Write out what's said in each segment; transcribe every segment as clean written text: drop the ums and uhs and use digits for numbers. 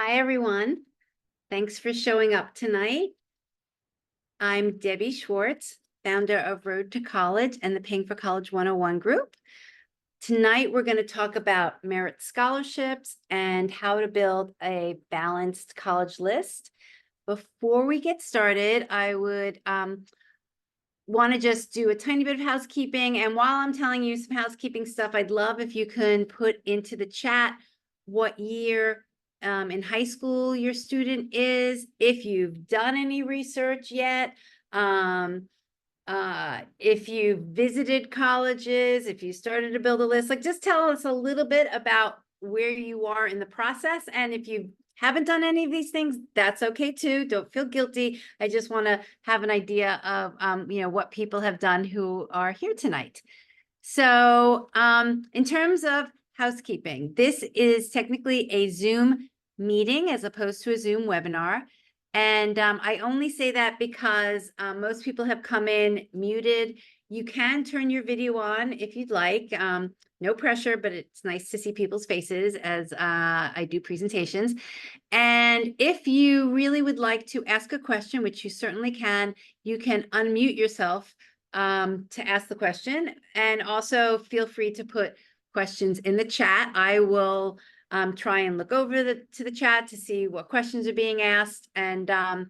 Hi, everyone. Thanks for showing up tonight. I'm Debbie Schwartz, founder of Road2College and the Paying for College 101 group. Tonight, we're going to talk about merit scholarships and how to build a balanced college list. Before we get started, I would want to just do a tiny bit of housekeeping. And while I'm telling you some housekeeping stuff, I'd love if you can put into the chat what year in high school your student is, if you've done any research yet, if you visited colleges, if you started to build a list, like just tell us a little bit about where you are in the process. And if you haven't done any of these things, that's okay too. Don't feel guilty. I just want to have an idea of, what people have done who are here tonight. So in terms of housekeeping, this is technically a Zoom meeting as opposed to a Zoom webinar. And I only say that because most people have come in muted. You can turn your video on if you'd like. No pressure, but it's nice to see people's faces as I do presentations. And if you really would like to ask a question, which you certainly can, you can unmute yourself to ask the question. And also feel free to put questions in the chat. I will try and look over to the chat to see what questions are being asked, and try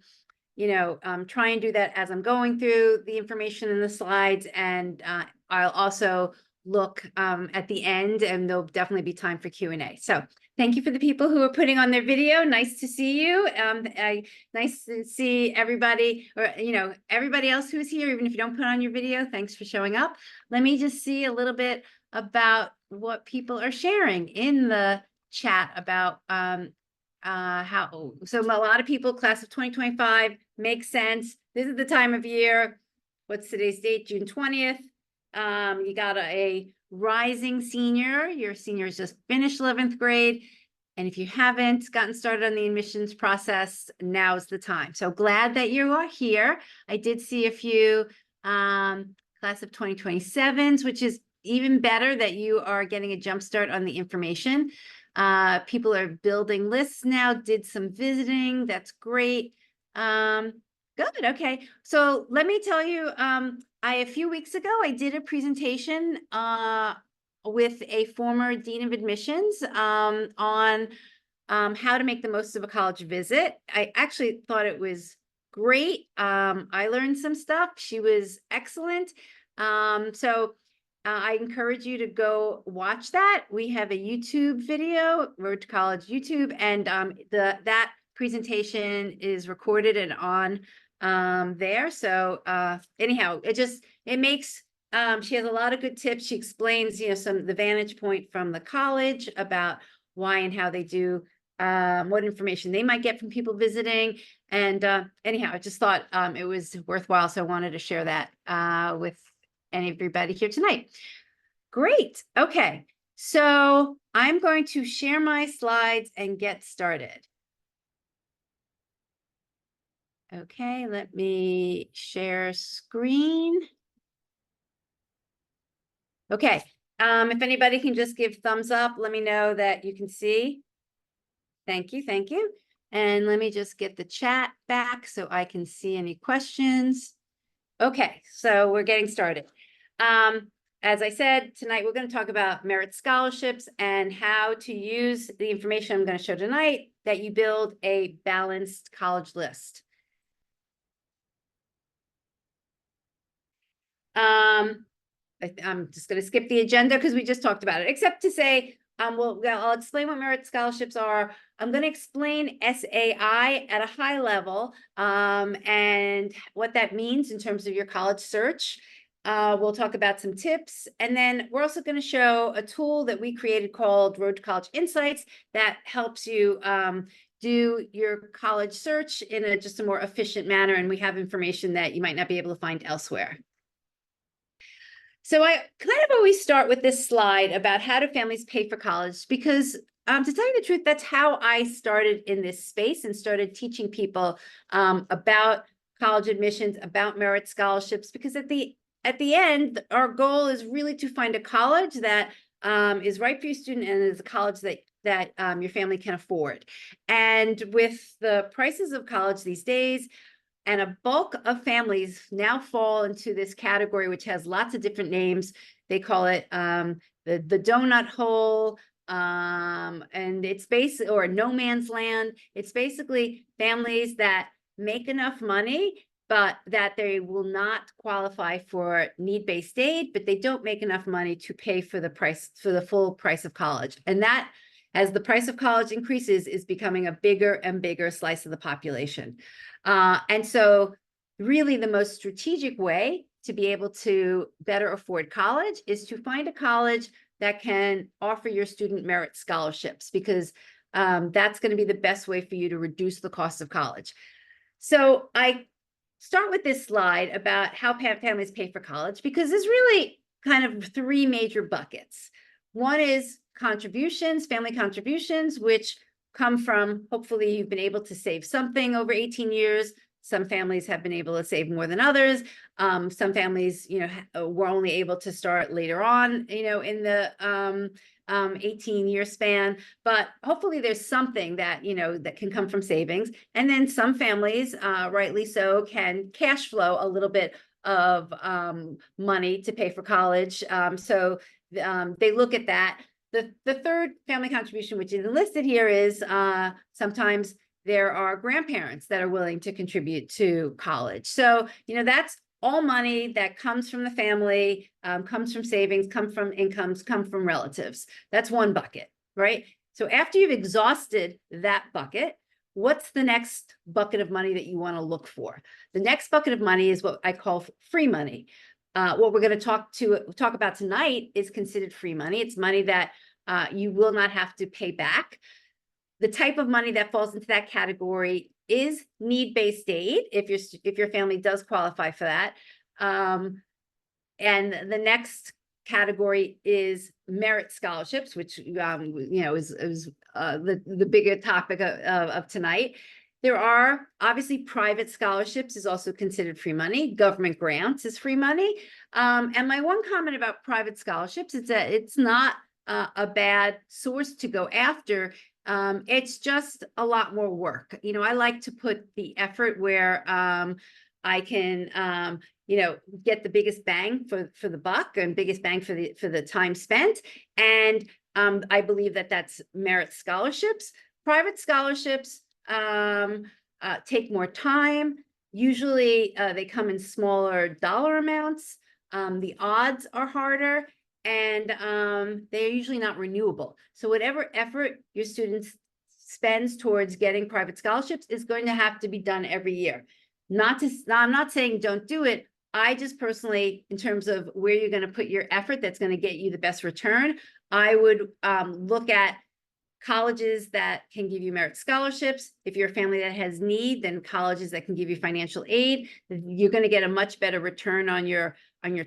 and do that as I'm going through the information in the slides. And I'll also look at the end, and there'll definitely be time for Q&A. So thank you for the people who are putting on their video. Nice to see you. Nice to see everybody, or everybody else who's here, even if you don't put on your video. Thanks for showing up. Let me just see a little bit about what people are sharing in the chat about so a lot of people, class of 2025, makes sense. This is the time of year. What's today's date? June 20th. You got a rising senior. Your seniors just finished 11th grade. And if you haven't gotten started on the admissions process, now's the time. So glad that you are here. I did see a few class of 2027s, which is even better that you are getting a jump start on the information. People are building lists now, did some visiting. That's great. Good. Okay. So let me tell you, a few weeks ago, I did a presentation with a former dean of admissions on how to make the most of a college visit. I actually thought it was great. I learned some stuff. She was excellent. So I encourage you to go watch that. We have a YouTube video, Road to College YouTube, and that presentation is recorded and on there. So anyhow, it makes she has a lot of good tips. She explains some of the vantage point from the college about why and how they do, what information they might get from people visiting. And anyhow, I just thought it was worthwhile, so I wanted to share that with everybody here tonight. Great. Okay, so I'm going to share my slides and get started. Okay, let me share screen. Okay, if anybody can just give thumbs up, let me know that you can see. Thank you, thank you. And let me just get the chat back so I can see any questions. Okay, so we're getting started. As I said, tonight we're going to talk about merit scholarships and how to use the information I'm going to show tonight that you build a balanced college list. I'm just going to skip the agenda because we just talked about it, except to say, I'll explain what merit scholarships are. I'm going to explain SAI at a high level and what that means in terms of your college search. We'll talk about some tips, and then we're also going to show a tool that we created called Road to College Insights that helps you do your college search in just a more efficient manner, and we have information that you might not be able to find elsewhere. So I kind of always start with this slide about how do families pay for college, because to tell you the truth, that's how I started in this space and started teaching people about college admissions, about merit scholarships, because at the end, our goal is really to find a college that is right for your student and is a college that that your family can afford. And with the prices of college these days, and a bulk of families now fall into this category, which has lots of different names. They call it the donut hole, and it's basically, or no man's land. It's basically families that make enough money, but that they will not qualify for need-based aid, but they don't make enough money to pay for the price, for the full price of college. And that, as the price of college increases, is becoming a bigger and bigger slice of the population. And so really the most strategic way to be able to better afford college is to find a college that can offer your student merit scholarships, because that's going to be the best way for you to reduce the cost of college. So I start with this slide about how families pay for college, because there's really kind of three major buckets. One is contributions, family contributions, which come from, hopefully you've been able to save something over 18 years. Some families have been able to save more than others. Some families, were only able to start later on, in the 18-year span. But hopefully there's something that, that can come from savings. And then some families, rightly so, can cash flow a little bit of money to pay for college. So they look at that. The third family contribution, which is listed here, is sometimes there are grandparents that are willing to contribute to college. So, that's all money that comes from the family, comes from savings, come from incomes, come from relatives. That's one bucket, right? So after you've exhausted that bucket, what's the next bucket of money that you want to look for? The next bucket of money is what I call free money. What we're going to talk about tonight is considered free money. It's money that you will not have to pay back. The type of money that falls into that category is need-based aid, if your family does qualify for that. And the next category is merit scholarships, which is the bigger topic of tonight. There are obviously private scholarships is also considered free money. Government grants is free money. And my one comment about private scholarships is that it's not a bad source to go after. It's just a lot more work. I like to put the effort where I can, get the biggest bang for the buck and biggest bang for the time spent. And I believe that that's merit scholarships. Private scholarships take more time. Usually they come in smaller dollar amounts. The odds are harder, and they're usually not renewable. So whatever effort your students spends towards getting private scholarships is going to have to be done every year. I'm not saying don't do it. I just personally, in terms of where you're going to put your effort that's going to get you the best return, I would look at colleges that can give you merit scholarships. If you're a family that has need, then colleges that can give you financial aid. You're going to get a much better return on your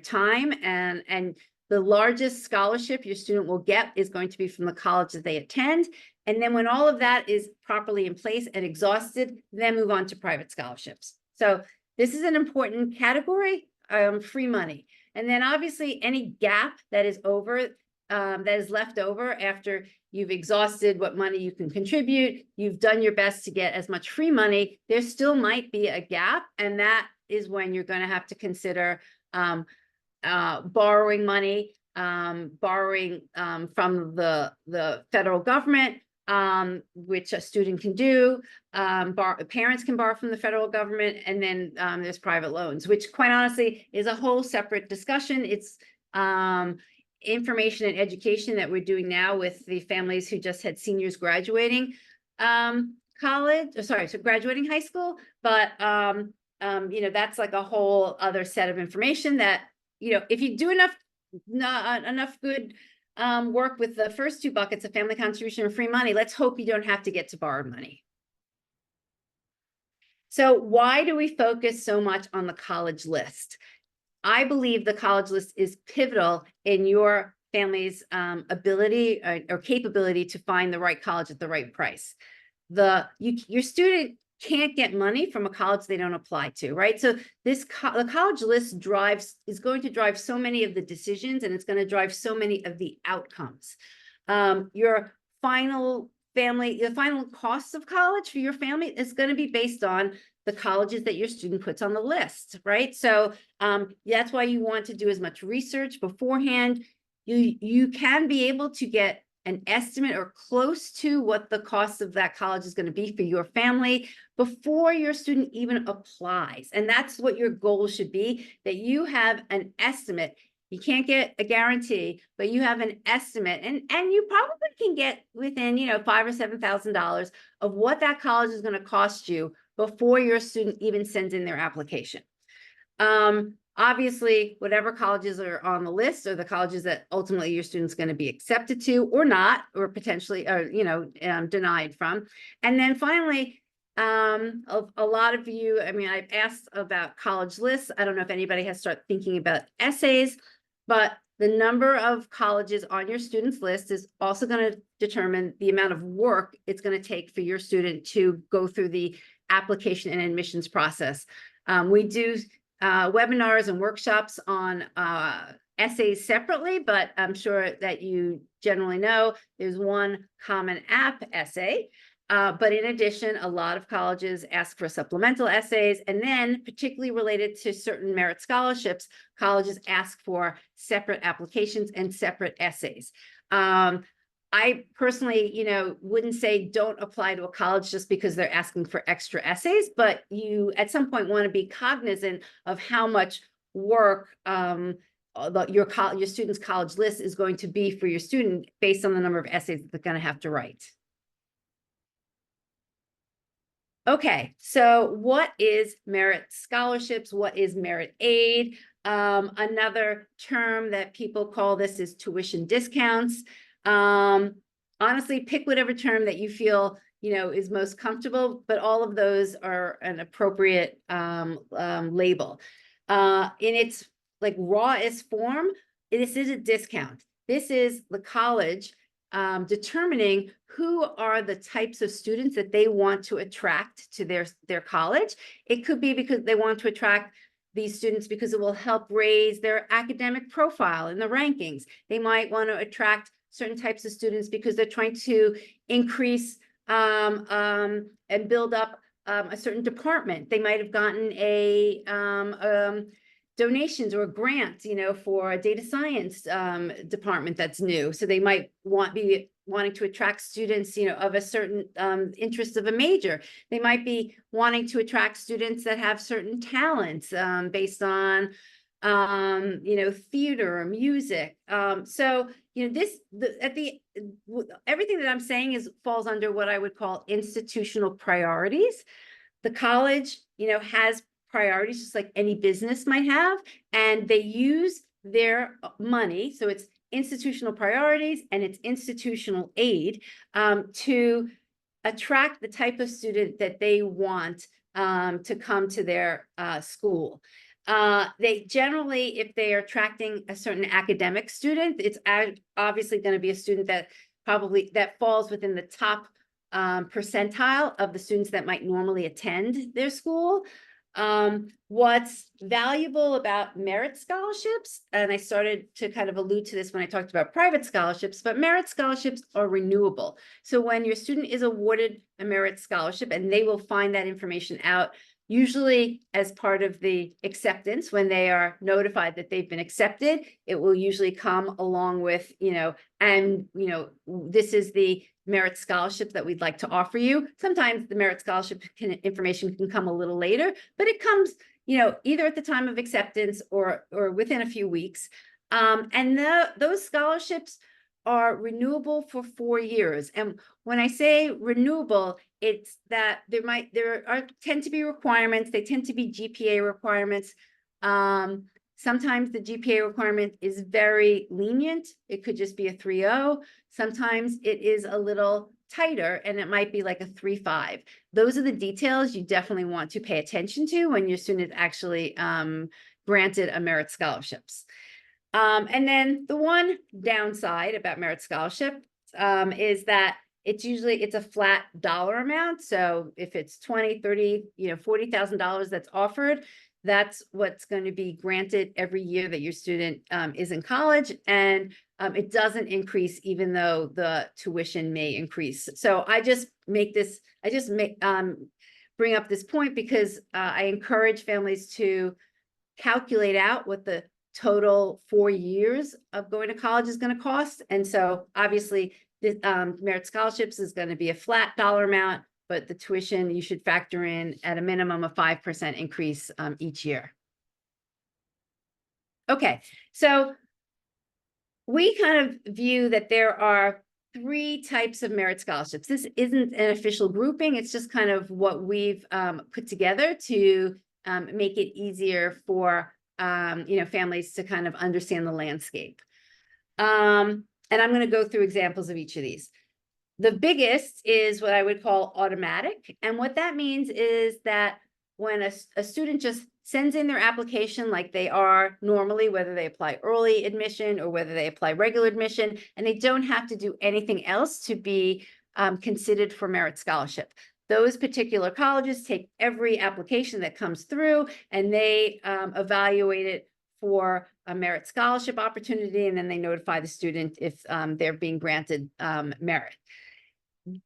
time, and the largest scholarship your student will get is going to be from the college that they attend. And then when all of that is properly in place and exhausted, then move on to private scholarships. So this is an important category, free money. And then obviously any gap that is left over after you've exhausted what money you can contribute, you've done your best to get as much free money, there still might be a gap. And that is when you're going to have to consider borrowing money, from the federal government, which a student can do. Parents can borrow from the federal government, and then there's private loans, which quite honestly is a whole separate discussion. It's information and education that we're doing now with the families who just had seniors graduating graduating high school. But that's like a whole other set of information that, if you do enough good work with the first two buckets of family contribution and free money, let's hope you don't have to get to borrowed money. So why do we focus so much on the college list? I believe the college list is pivotal in your family's ability or capability to find the right college at the right price. Your student can't get money from a college they don't apply to, right? So the college list is going to drive so many of the decisions, and it's going to drive so many of the outcomes. Your final the final cost of college for your family is going to be based on the colleges that your student puts on the list, right? So that's why you want to do as much research beforehand. You can be able to get an estimate or close to what the cost of that college is going to be for your family before your student even applies. And that's what your goal should be, that you have an estimate. You can't get a guarantee, but you have an estimate, and you probably can get within, you know, $5,000 or $7,000 of what that college is going to cost you before your student even sends in their application. Obviously, whatever colleges are on the list are the colleges that ultimately your student's going to be accepted to or not, or potentially, you know, denied from. And then finally, a lot of you, I mean, I've asked about college lists. I don't know if anybody has started thinking about essays, but the number of colleges on your student's list is also going to determine the amount of work it's going to take for your student to go through the application and admissions process. We do webinars and workshops on essays separately, but I'm sure that you generally know there's one common app essay. But in addition, a lot of colleges ask for supplemental essays, and then particularly related to certain merit scholarships, colleges ask for separate applications and separate essays. I personally, you know, wouldn't say don't apply to a college just because they're asking for extra essays, but you at some point want to be cognizant of how much work your student's college list is going to be for your student based on the number of essays that they're going to have to write. Okay, so what is merit scholarships? What is merit aid? Another term that people call this is tuition discounts. Honestly, pick whatever term that you feel, you know, is most comfortable, but all of those are an appropriate label. In its like rawest form, this is a discount. This is the college determining who are the types of students that they want to attract to their college. It could be because they want to attract these students because it will help raise their academic profile in the rankings. They might want to attract certain types of students because they're trying to increase and build up a certain department. They might have gotten a donations or a grant, you know, for a data science department that's new. So they might be wanting to attract students, you know, of a certain interest of a major. They might be wanting to attract students that have certain talents based on, you know, theater or music. So, you know, everything that I'm saying falls under what I would call institutional priorities. The college, you know, has priorities just like any business might have, and they use their money. So it's institutional priorities and it's institutional aid to attract the type of student that they want to come to their school. They generally, if they are attracting a certain academic student, it's obviously going to be a student that falls within the top percentile of the students that might normally attend their school. What's valuable about merit scholarships, and I started to kind of allude to this when I talked about private scholarships, but merit scholarships are renewable. So when your student is awarded a merit scholarship, and they will find that information out usually as part of the acceptance, when they are notified that they've been accepted, it will usually come along with, you know, and, you know, this is the merit scholarship that we'd like to offer you. Sometimes the merit scholarship information can come a little later, but it comes, you know, either at the time of acceptance or within a few weeks. And those scholarships are renewable for 4 years. And when I say renewable, it's that there tend to be requirements. They tend to be GPA requirements. Sometimes the GPA requirement is very lenient. It could just be a 3.0. Sometimes it is a little tighter and it might be like a 3.5. Those are the details you definitely want to pay attention to when your student is actually granted a merit scholarships. And then the one downside about merit scholarship is that it's a flat dollar amount. So if it's $20,000, $30,000, you know, $40,000 that's offered, that's what's going to be granted every year that your student is in college. And it doesn't increase even though the tuition may increase. So I just bring up this point because I encourage families to calculate out what the total 4 years of going to college is going to cost. And so obviously the merit scholarships is going to be a flat dollar amount, but the tuition you should factor in at a minimum of 5% increase each year. Okay, so we kind of view that there are 3 types of merit scholarships. This isn't an official grouping. It's just kind of what we've put together to make it easier for families to kind of understand the landscape. And I'm going to go through examples of each of these. The biggest is what I would call automatic. And what that means is that when a student just sends in their application like they are normally, whether they apply early admission or whether they apply regular admission, and they don't have to do anything else to be considered for merit scholarship. Those particular colleges take every application that comes through and they evaluate it for a merit scholarship opportunity, and then they notify the student if they're being granted merit.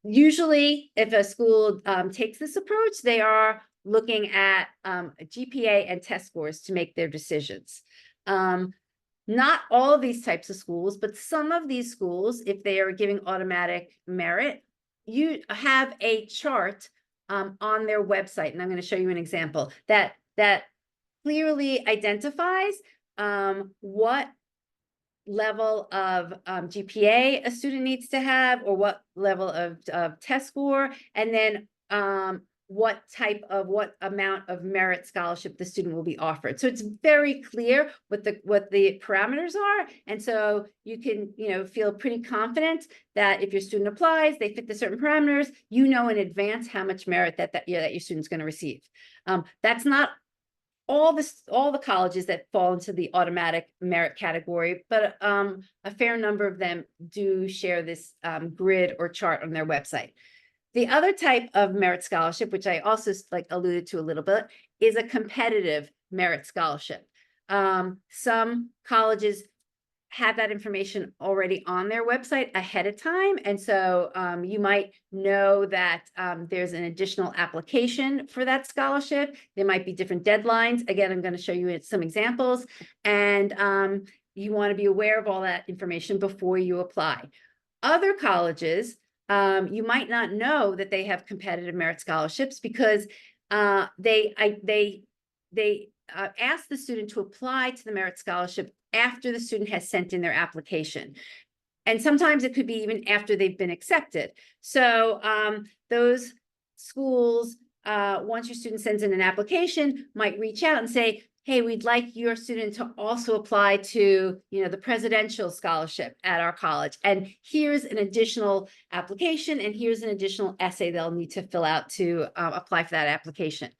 Usually, if a school takes this approach, they are looking at GPA and test scores to make their decisions. Not all of these types of schools, but some of these schools, if they are giving automatic merit, you have a chart on their website, and I'm going to show you an example that clearly identifies what level of GPA a student needs to have, or what level of test score, and then what amount of merit scholarship the student will be offered. So it's very clear what the parameters are, and so you can feel pretty confident that if your student applies, they fit the certain parameters, in advance how much merit that your student's going to receive. That's not all the colleges that fall into the automatic merit category, but a fair number of them do share this grid or chart on their website. The other type of merit scholarship, which I also alluded to a little bit, is a competitive merit scholarship. Some colleges have that information already on their website ahead of time. And so you might know that there's an additional application for that scholarship. There might be different deadlines. Again, I'm going to show you some examples. And you want to be aware of all that information before you apply. Other colleges, you might not know that they have competitive merit scholarships because they ask the student to apply to the merit scholarship after the student has sent in their application. And sometimes it could be even after they've been accepted. So those schools, once your student sends in an application, might reach out and say, hey, we'd like your student to also apply to, the presidential scholarship at our college. And here's an additional application, and here's an additional essay they'll need to fill out to apply for that application.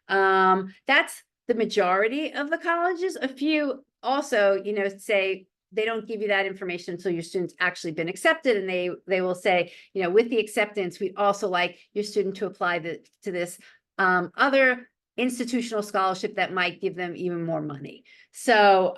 That's the majority of the colleges. A few also, say they don't give you that information until your student's actually been accepted, and they will say, with the acceptance, we'd also like your student to apply to this other institutional scholarship that might give them even more money. So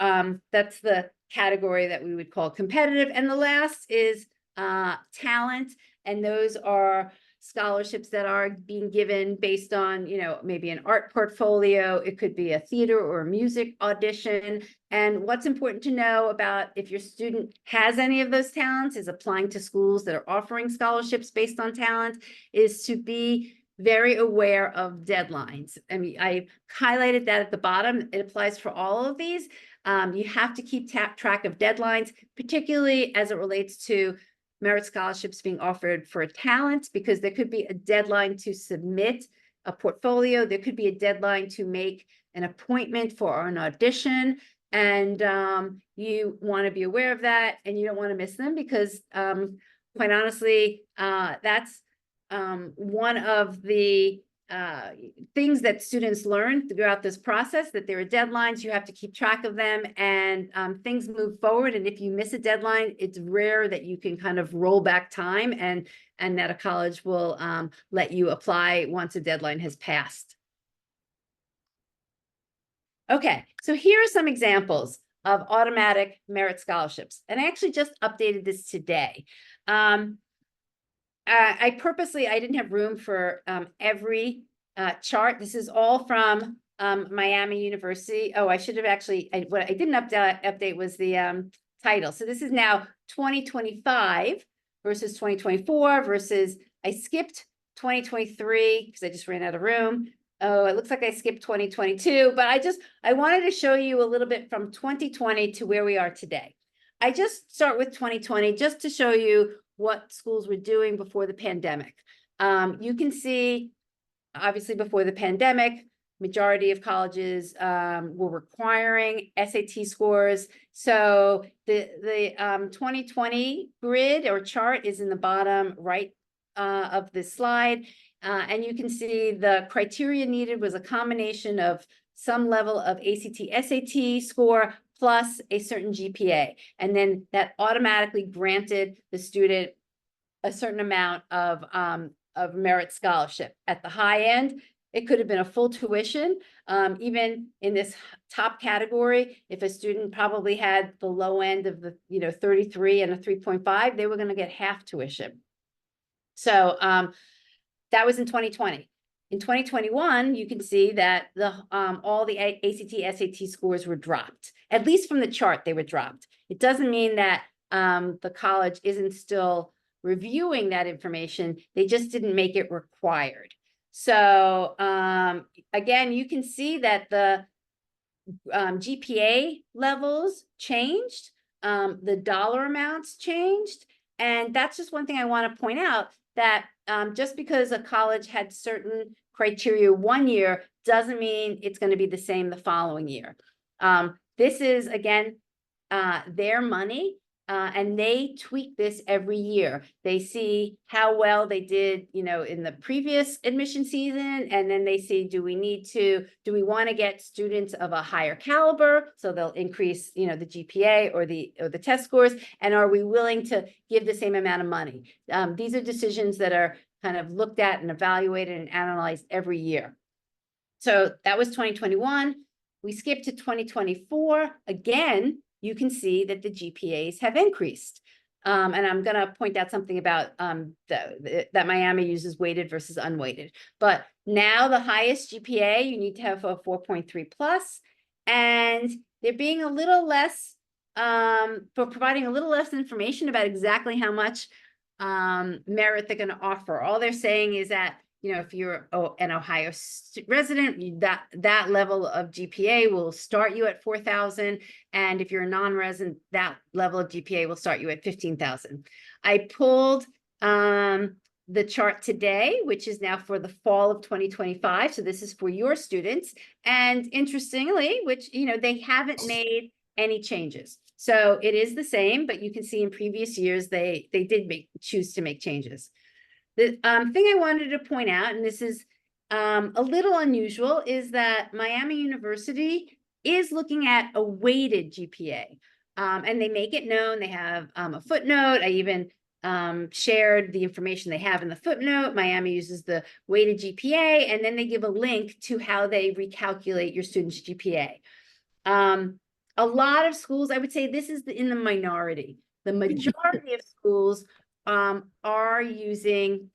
that's the category that we would call competitive. And the last is talent, and those are scholarships that are being given based on, maybe an art portfolio. It could be a theater or a music audition. And what's important to know about if your student has any of those talents, is applying to schools that are offering scholarships based on talent, is to be very aware of deadlines. I mean, I highlighted that at the bottom. It applies for all of these. You have to keep track of deadlines, particularly as it relates to merit scholarships being offered for talent, because there could be a deadline to submit a portfolio. There could be a deadline to make an appointment for an audition. And you want to be aware of that, and you don't want to miss them, because quite honestly, that's one of the things that students learn throughout this process, that there are deadlines, you have to keep track of them, and things move forward. And if you miss a deadline, it's rare that you can kind of roll back time and that a college will let you apply once a deadline has passed. Okay, so here are some examples of automatic merit scholarships. And I actually just updated this today. I purposely, I didn't have room for every chart. This is all from Miami University. Oh, I should have actually, what I didn't update was the title. So this is now 2025 versus 2024 versus, I skipped 2023 because I just ran out of room. Oh, it looks like I skipped 2022, but I wanted to show you a little bit from 2020 to where we are today. I just start with 2020 just to show you what schools were doing before the pandemic. You can see, obviously before the pandemic, majority of colleges were requiring SAT scores. So the 2020 grid or chart is in the bottom right of this slide. And you can see the criteria needed was a combination of some level of ACT, SAT score plus a certain GPA. And then that automatically granted the student a certain amount of merit scholarship. At the high end, it could have been a full tuition. Even in this top category, if a student probably had the low end of the 33 and a 3.5, they were going to get half tuition. So that was in 2020. In 2021, you can see that all the ACT, SAT scores were dropped. At least from the chart, they were dropped. It doesn't mean that the college isn't still reviewing that information. They just didn't make it required. So again, you can see that the GPA levels changed, the dollar amounts changed. And that's just one thing I want to point out, that just because a college had certain criteria one year doesn't mean it's going to be the same the following year. This is, again, their money, and they tweak this every year. They see how well they did, in the previous admission season, and then they see, do we want to get students of a higher caliber? So they'll increase, the GPA or the test scores, and are we willing to give the same amount of money? These are decisions that are kind of looked at and evaluated and analyzed every year. So that was 2021. We skipped to 2024. Again, you can see that the GPAs have increased. And I'm going to point out something about that Miami uses weighted versus unweighted. But now the highest GPA, you need to have a 4.3 plus, and they're being a little less, for providing a little less information about exactly how much merit they're going to offer. All they're saying is that, if you're an Ohio resident, that level of GPA will start you at 4,000. And if you're a non-resident, that level of GPA will start you at 15,000. I pulled the chart today, which is now for the fall of 2025. So this is for your students. And interestingly, which, they haven't made any changes. So it is the same, but you can see in previous years, they did choose to make changes. The thing I wanted to point out, and this is a little unusual, is that Miami University is looking at a weighted GPA, and they make it known. They have a footnote. I even shared the information they have in the footnote. Miami uses the weighted GPA, and then they give a link to how they recalculate your student's GPA. A lot of schools, I would say this is in the minority. The majority of schools are using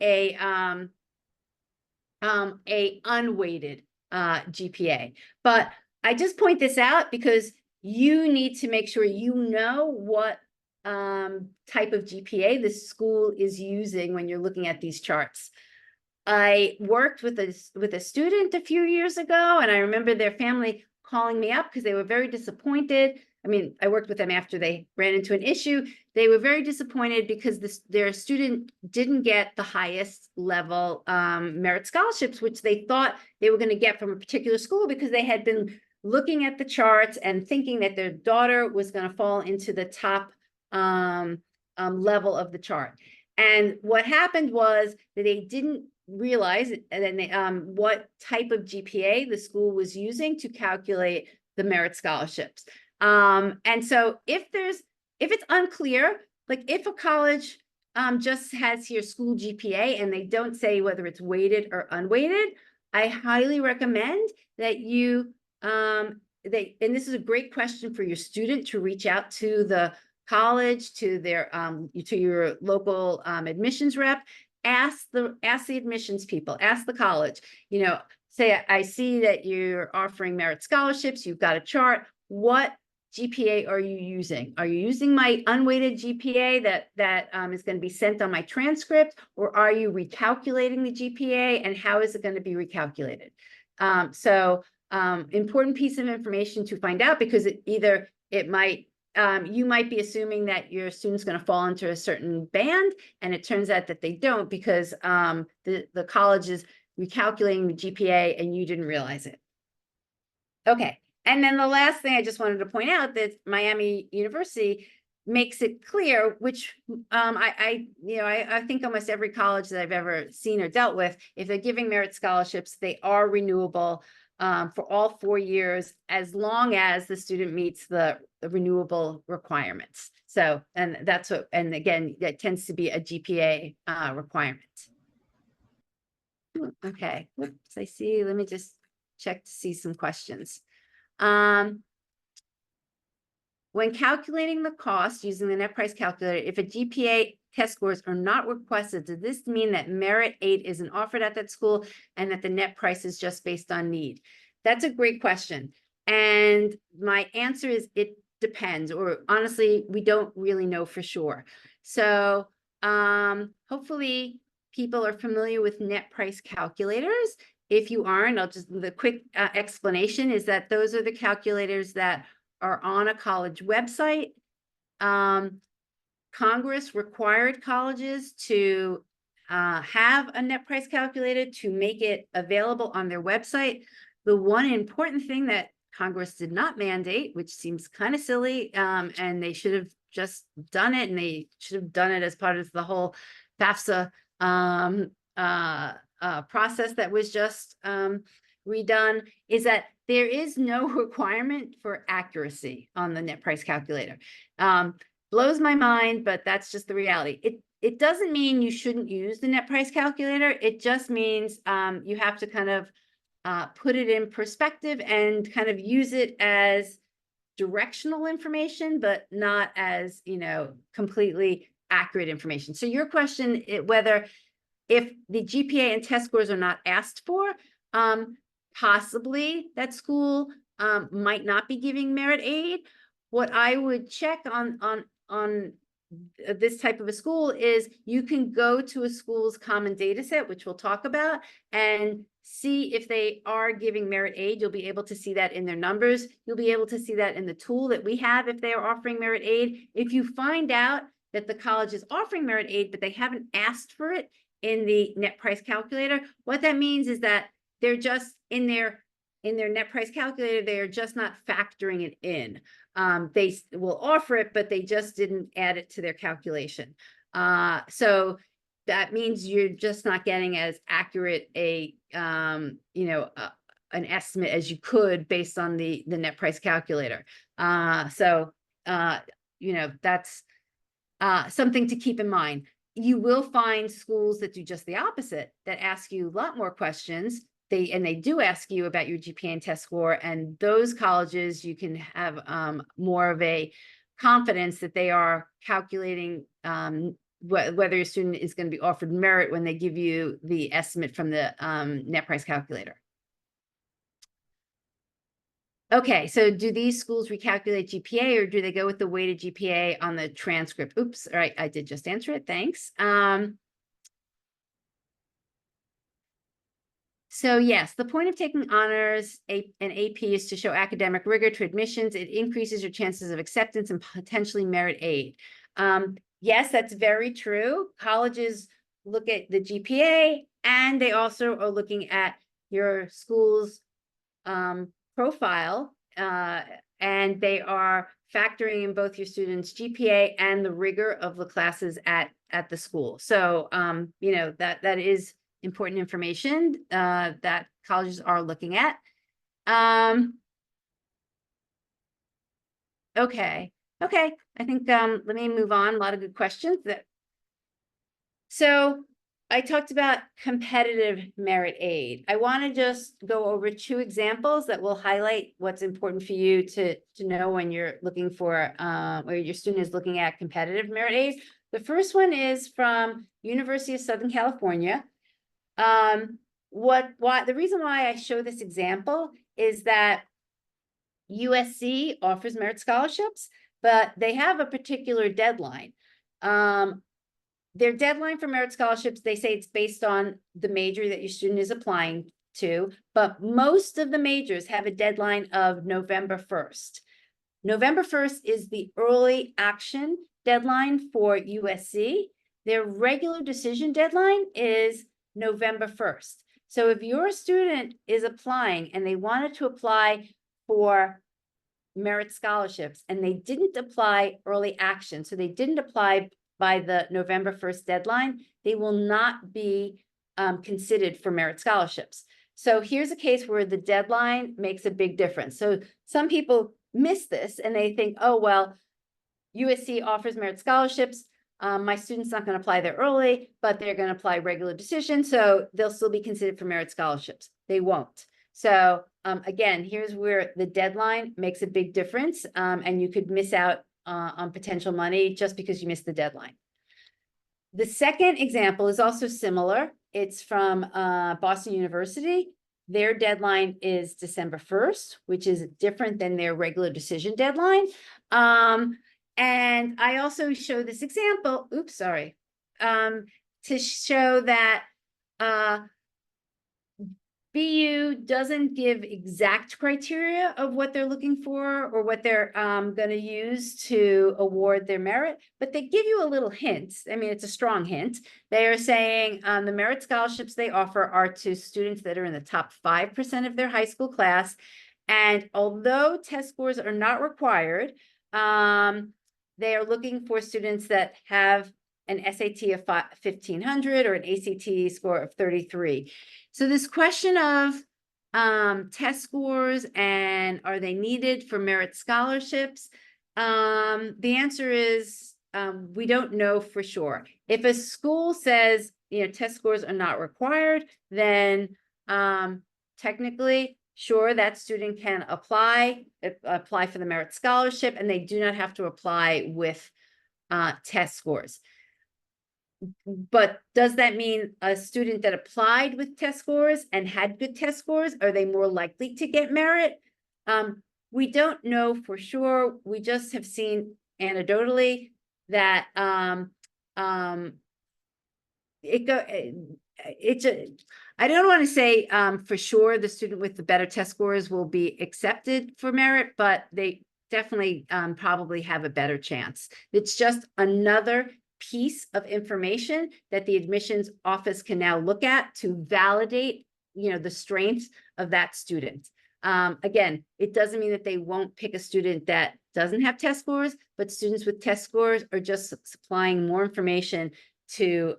a unweighted GPA. But I just point this out because you need to make sure you know what type of GPA the school is using when you're looking at these charts. I worked with a student a few years ago, and I remember their family calling me up because they were very disappointed. I mean, I worked with them after they ran into an issue. They were very disappointed because their student didn't get the highest level merit scholarships, which they thought they were going to get from a particular school, because they had been looking at the charts and thinking that their daughter was going to fall into the top level of the chart. And what happened was that they didn't realize what type of GPA the school was using to calculate the merit scholarships. And so if it's unclear, like if a college just has your school GPA and they don't say whether it's weighted or unweighted, I highly recommend that you and this is a great question for your student to reach out to the college, to their, to your local admissions rep. Ask the admissions people, ask the college, say, I see that you're offering merit scholarships, you've got a chart. What GPA are you using? Are you using my unweighted GPA that is going to be sent on my transcript, or are you recalculating the GPA, and how is it going to be recalculated? Important piece of information to find out, because you might be assuming that your student's going to fall into a certain band, and it turns out that they don't, because the college is recalculating the GPA and you didn't realize it. Okay. And then the last thing I just wanted to point out, that Miami University makes it clear, which I think almost every college that I've ever seen or dealt with, if they're giving merit scholarships, they are renewable for all 4 years, as long as the student meets the renewable requirements. So, and again, that tends to be a GPA requirement. Okay, whoops, I see. Let me just check to see some questions. When calculating the cost using the net price calculator, if a GPA test scores are not requested, does this mean that merit aid isn't offered at that school and that the net price is just based on need? That's a great question. And my answer is it depends, or honestly, we don't really know for sure. So hopefully people are familiar with net price calculators. If you aren't, the quick explanation is that those are the calculators that are on a college website. Congress required colleges to have a net price calculator to make it available on their website. The one important thing that Congress did not mandate, which seems kind of silly, and they should have just done it, and they should have done it as part of the whole FAFSA process that was just redone, is that there is no requirement for accuracy on the net price calculator. Blows my mind, but that's just the reality. It doesn't mean you shouldn't use the net price calculator. It just means you have to kind of put it in perspective and kind of use it as directional information, but not as, completely accurate information. So your question, whether if the GPA and test scores are not asked for, possibly that school might not be giving merit aid. What I would check on this type of a school is you can go to a school's common data set, which we'll talk about, and see if they are giving merit aid. You'll be able to see that in their numbers. You'll be able to see that in the tool that we have if they are offering merit aid. If you find out that the college is offering merit aid, but they haven't asked for it in the net price calculator, what that means is that they're just in their net price calculator, they are just not factoring it in. They will offer it, but they just didn't add it to their calculation. So that means you're just not getting as accurate an estimate as you could based on the net price calculator. That's something to keep in mind. You will find schools that do just the opposite, that ask you a lot more questions. They do ask you about your GPA and test score, and those colleges you can have more of a confidence that they are calculating whether your student is going to be offered merit when they give you the estimate from the net price calculator. Okay, so do these schools recalculate GPA, or do they go with the weighted GPA on the transcript? Oops, all right, I did just answer it, thanks. So yes, the point of taking honors and AP is to show academic rigor to admissions. It increases your chances of acceptance and potentially merit aid. Yes, that's very true. Colleges look at the GPA, and they also are looking at your school's profile, and they are factoring in both your students' GPA and the rigor of the classes at the school. So, that is important information that colleges are looking at. Okay, I think let me move on. A lot of good questions. So I talked about competitive merit aid. I want to just go over 2 examples that will highlight what's important for you to know when you're looking for, or your student is looking at competitive merit aid. The first one is from University of Southern California. The reason why I show this example is that USC offers merit scholarships, but they have a particular deadline. Their deadline for merit scholarships, they say it's based on the major that your student is applying to, but most of the majors have a deadline of November 1st. November 1st is the early action deadline for USC. Their regular decision deadline is November 1st. So if your student is applying and they wanted to apply for merit scholarships and they didn't apply early action, so they didn't apply by the November 1st deadline, they will not be considered for merit scholarships. So here's a case where the deadline makes a big difference. So some people miss this and they think, oh, well, USC offers merit scholarships. My student's not going to apply there early, but they're going to apply regular decision. So they'll still be considered for merit scholarships. They won't. So again, here's where the deadline makes a big difference. And you could miss out on potential money just because you missed the deadline. The second example is also similar. It's from Boston University. Their deadline is December 1st, which is different than their regular decision deadline. And I also show this example, to show that BU doesn't give exact criteria of what they're looking for or what they're going to use to award their merit, but they give you a little hint. I mean, it's a strong hint. They are saying the merit scholarships they offer are to students that are in the top 5% of their high school class. And although test scores are not required, they are looking for students that have an SAT of 1500 or an ACT score of 33. So this question of test scores and are they needed for merit scholarships? The answer is we don't know for sure. If a school says, test scores are not required, then technically, sure, that student can apply for the merit scholarship, and they do not have to apply with test scores. But does that mean a student that applied with test scores and had good test scores, are they more likely to get merit? We don't know for sure. We just have seen anecdotally that I don't want to say for sure the student with the better test scores will be accepted for merit, but they definitely probably have a better chance. It's just another piece of information that the admissions office can now look at to validate, the strength of that student. Again, it doesn't mean that they won't pick a student that doesn't have test scores, but students with test scores are just supplying more information to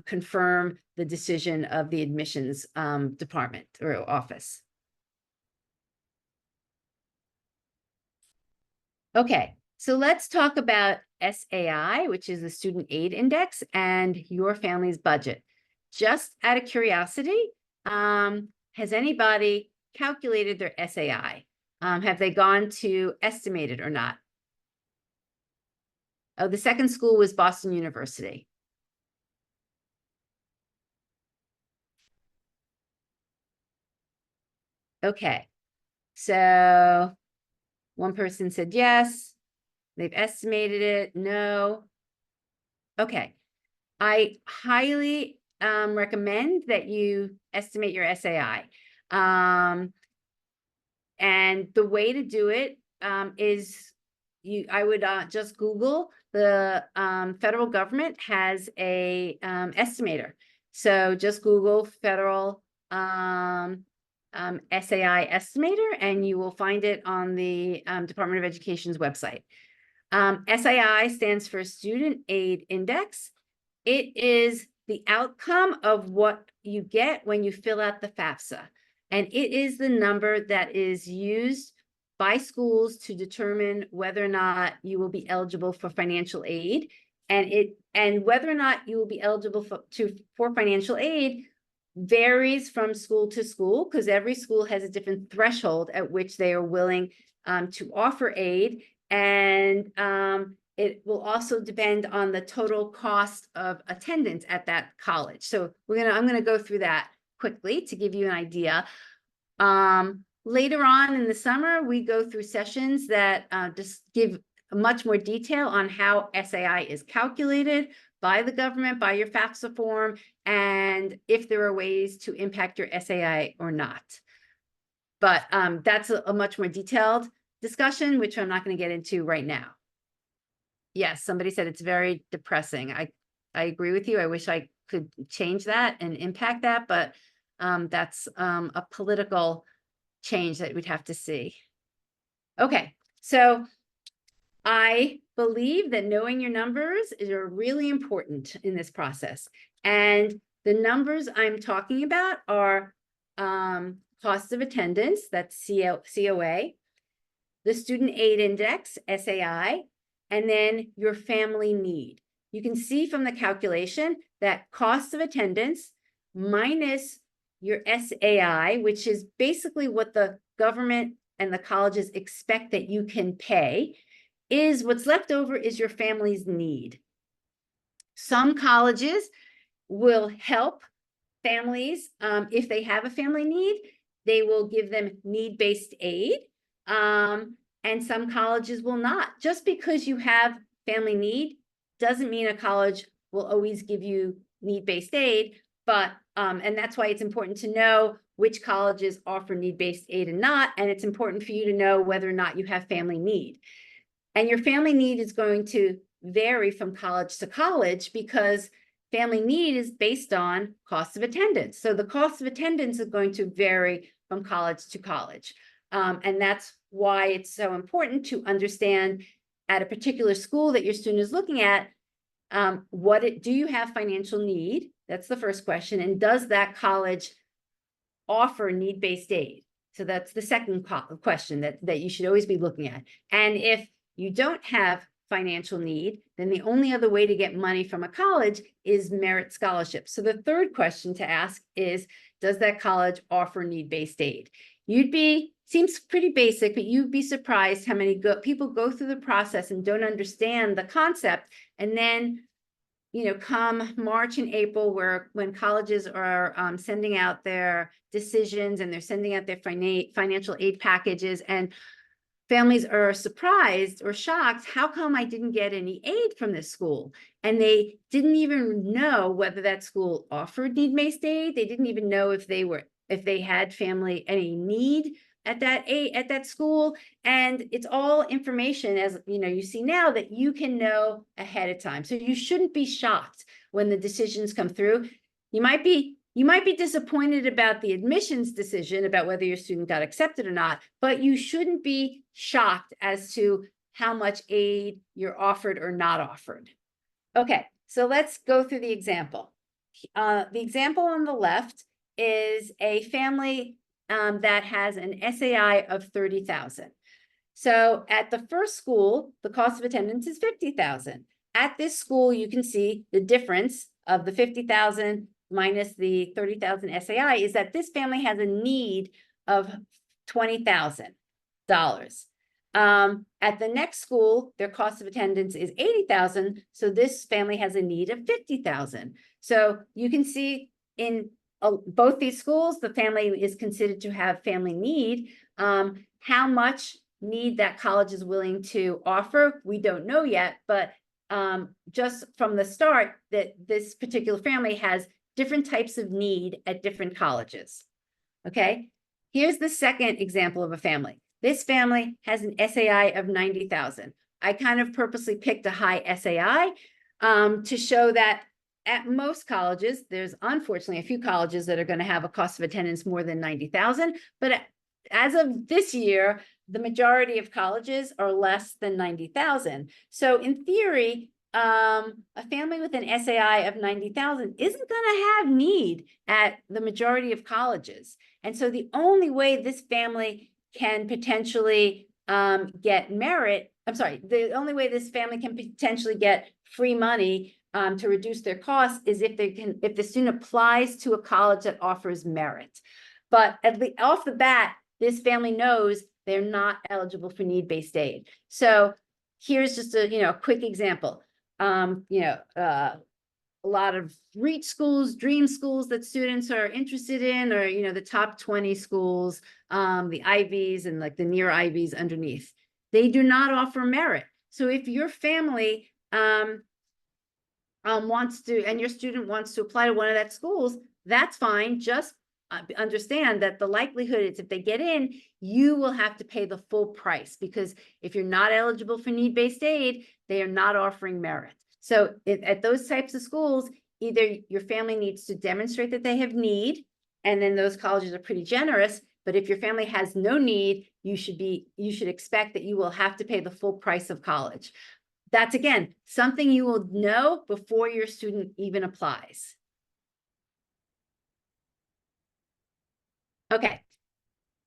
confirm the decision of the admissions department or office. Okay, so let's talk about SAI, which is the Student Aid Index, and your family's budget. Just out of curiosity, has anybody calculated their SAI? Have they gone to estimate it or not? Oh, the second school was Boston University. Okay, so one person said yes. They've estimated it. No. Okay. I highly recommend that you estimate your SAI. And the way to do it is I would just Google the federal government has a estimator. So just Google federal SAI estimator, and you will find it on the Department of Education's website. SAI stands for Student Aid Index. It is the outcome of what you get when you fill out the FAFSA. And it is the number that is used by schools to determine whether or not you will be eligible for financial aid And whether or not you will be eligible for financial aid varies from school to school, because every school has a different threshold at which they are willing to offer aid. And it will also depend on the total cost of attendance at that college. So I'm gonna go through that quickly to give you an idea. Later on in the summer, we go through sessions that just give much more detail on how SAI is calculated by the government, by your FAFSA form, and if there are ways to impact your SAI or not. But that's a much more detailed discussion, which I'm not going to get into right now. Yes, somebody said it's very depressing. I agree with you. I wish I could change that and impact that, but that's a political change that we'd have to see. Okay, so I believe that knowing your numbers are really important in this process. And the numbers I'm talking about are cost of attendance, that's COA, the student aid index, SAI, and then your family need. You can see from the calculation that cost of attendance minus your SAI, which is basically what the government and the colleges expect that you can pay, is what's left over is your family's need. Some colleges will help families if they have a family need. They will give them need-based aid, and some colleges will not. Just because you have family need doesn't mean a college will always give you need-based aid, but and that's why it's important to know which colleges offer need-based aid and not, and it's important for you to know whether or not you have family need. And your family need is going to vary from college to college because family need is based on cost of attendance. So the cost of attendance is going to vary from college to college. And that's why it's so important to understand at a particular school that your student is looking at, do you have financial need? That's the first question. And does that college offer need-based aid? So that's the second question that you should always be looking at. And if you don't have financial need, then the only other way to get money from a college is merit scholarship. So the third question to ask is, does that college offer need-based aid? Seems pretty basic, but you'd be surprised how many people go through the process and don't understand the concept. And then, come March and April, when colleges are sending out their decisions and they're sending out their financial aid packages, and families are surprised or shocked, how come I didn't get any aid from this school? And they didn't even know whether that school offered need-based aid. They didn't even know if they had any need at that school. And it's all information, as you see now, that you can know ahead of time. So you shouldn't be shocked when the decisions come through. You might be disappointed about the admissions decision about whether your student got accepted or not, but you shouldn't be shocked as to how much aid you're offered or not offered. Okay, so let's go through the example. The example on the left is a family that has an SAI of 30,000. So at the first school, the cost of attendance is 50,000. At this school, you can see the difference of the 50,000 minus the 30,000 SAI is that this family has a need of $20,000. At the next school, their cost of attendance is 80,000. So this family has a need of 50,000. So you can see in both these schools, the family is considered to have family need. How much need that college is willing to offer, we don't know yet, but just from the start, that this particular family has different types of need at different colleges. Okay, here's the second example of a family. This family has an SAI of 90,000. I kind of purposely picked a high SAI to show that at most colleges, there's unfortunately a few colleges that are going to have a cost of attendance more than 90,000, but as of this year, the majority of colleges are less than 90,000. So in theory, a family with an SAI of 90,000 isn't going to have need at the majority of colleges. And so the only way this family can potentially get merit, the only way this family can potentially get free money to reduce their costs is if the student applies to a college that offers merit. But off the bat, this family knows they're not eligible for need-based aid. So here's just a quick example. A lot of reach schools, dream schools that students are interested in, or the top 20 schools, the Ivies and like the near Ivies underneath. They do not offer merit. So if your family wants to, and your student wants to apply to one of that schools, that's fine. Just understand that the likelihood is if they get in, you will have to pay the full price, because if you're not eligible for need-based aid, they are not offering merit. So at those types of schools, either your family needs to demonstrate that they have need, and then those colleges are pretty generous. But if your family has no need, you should expect that you will have to pay the full price of college. That's, again, something you will know before your student even applies. Okay.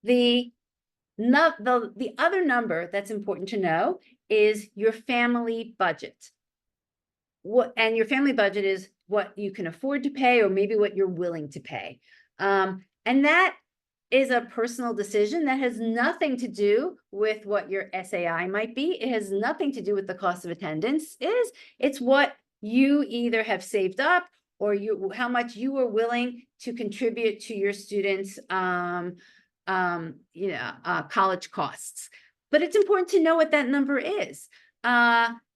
The other number that's important to know is your family budget. And your family budget is what you can afford to pay, or maybe what you're willing to pay. And that is a personal decision that has nothing to do with what your SAI might be. It has nothing to do with the cost of attendance. It's what you either have saved up, or how much you are willing to contribute to your students' college costs. But it's important to know what that number is.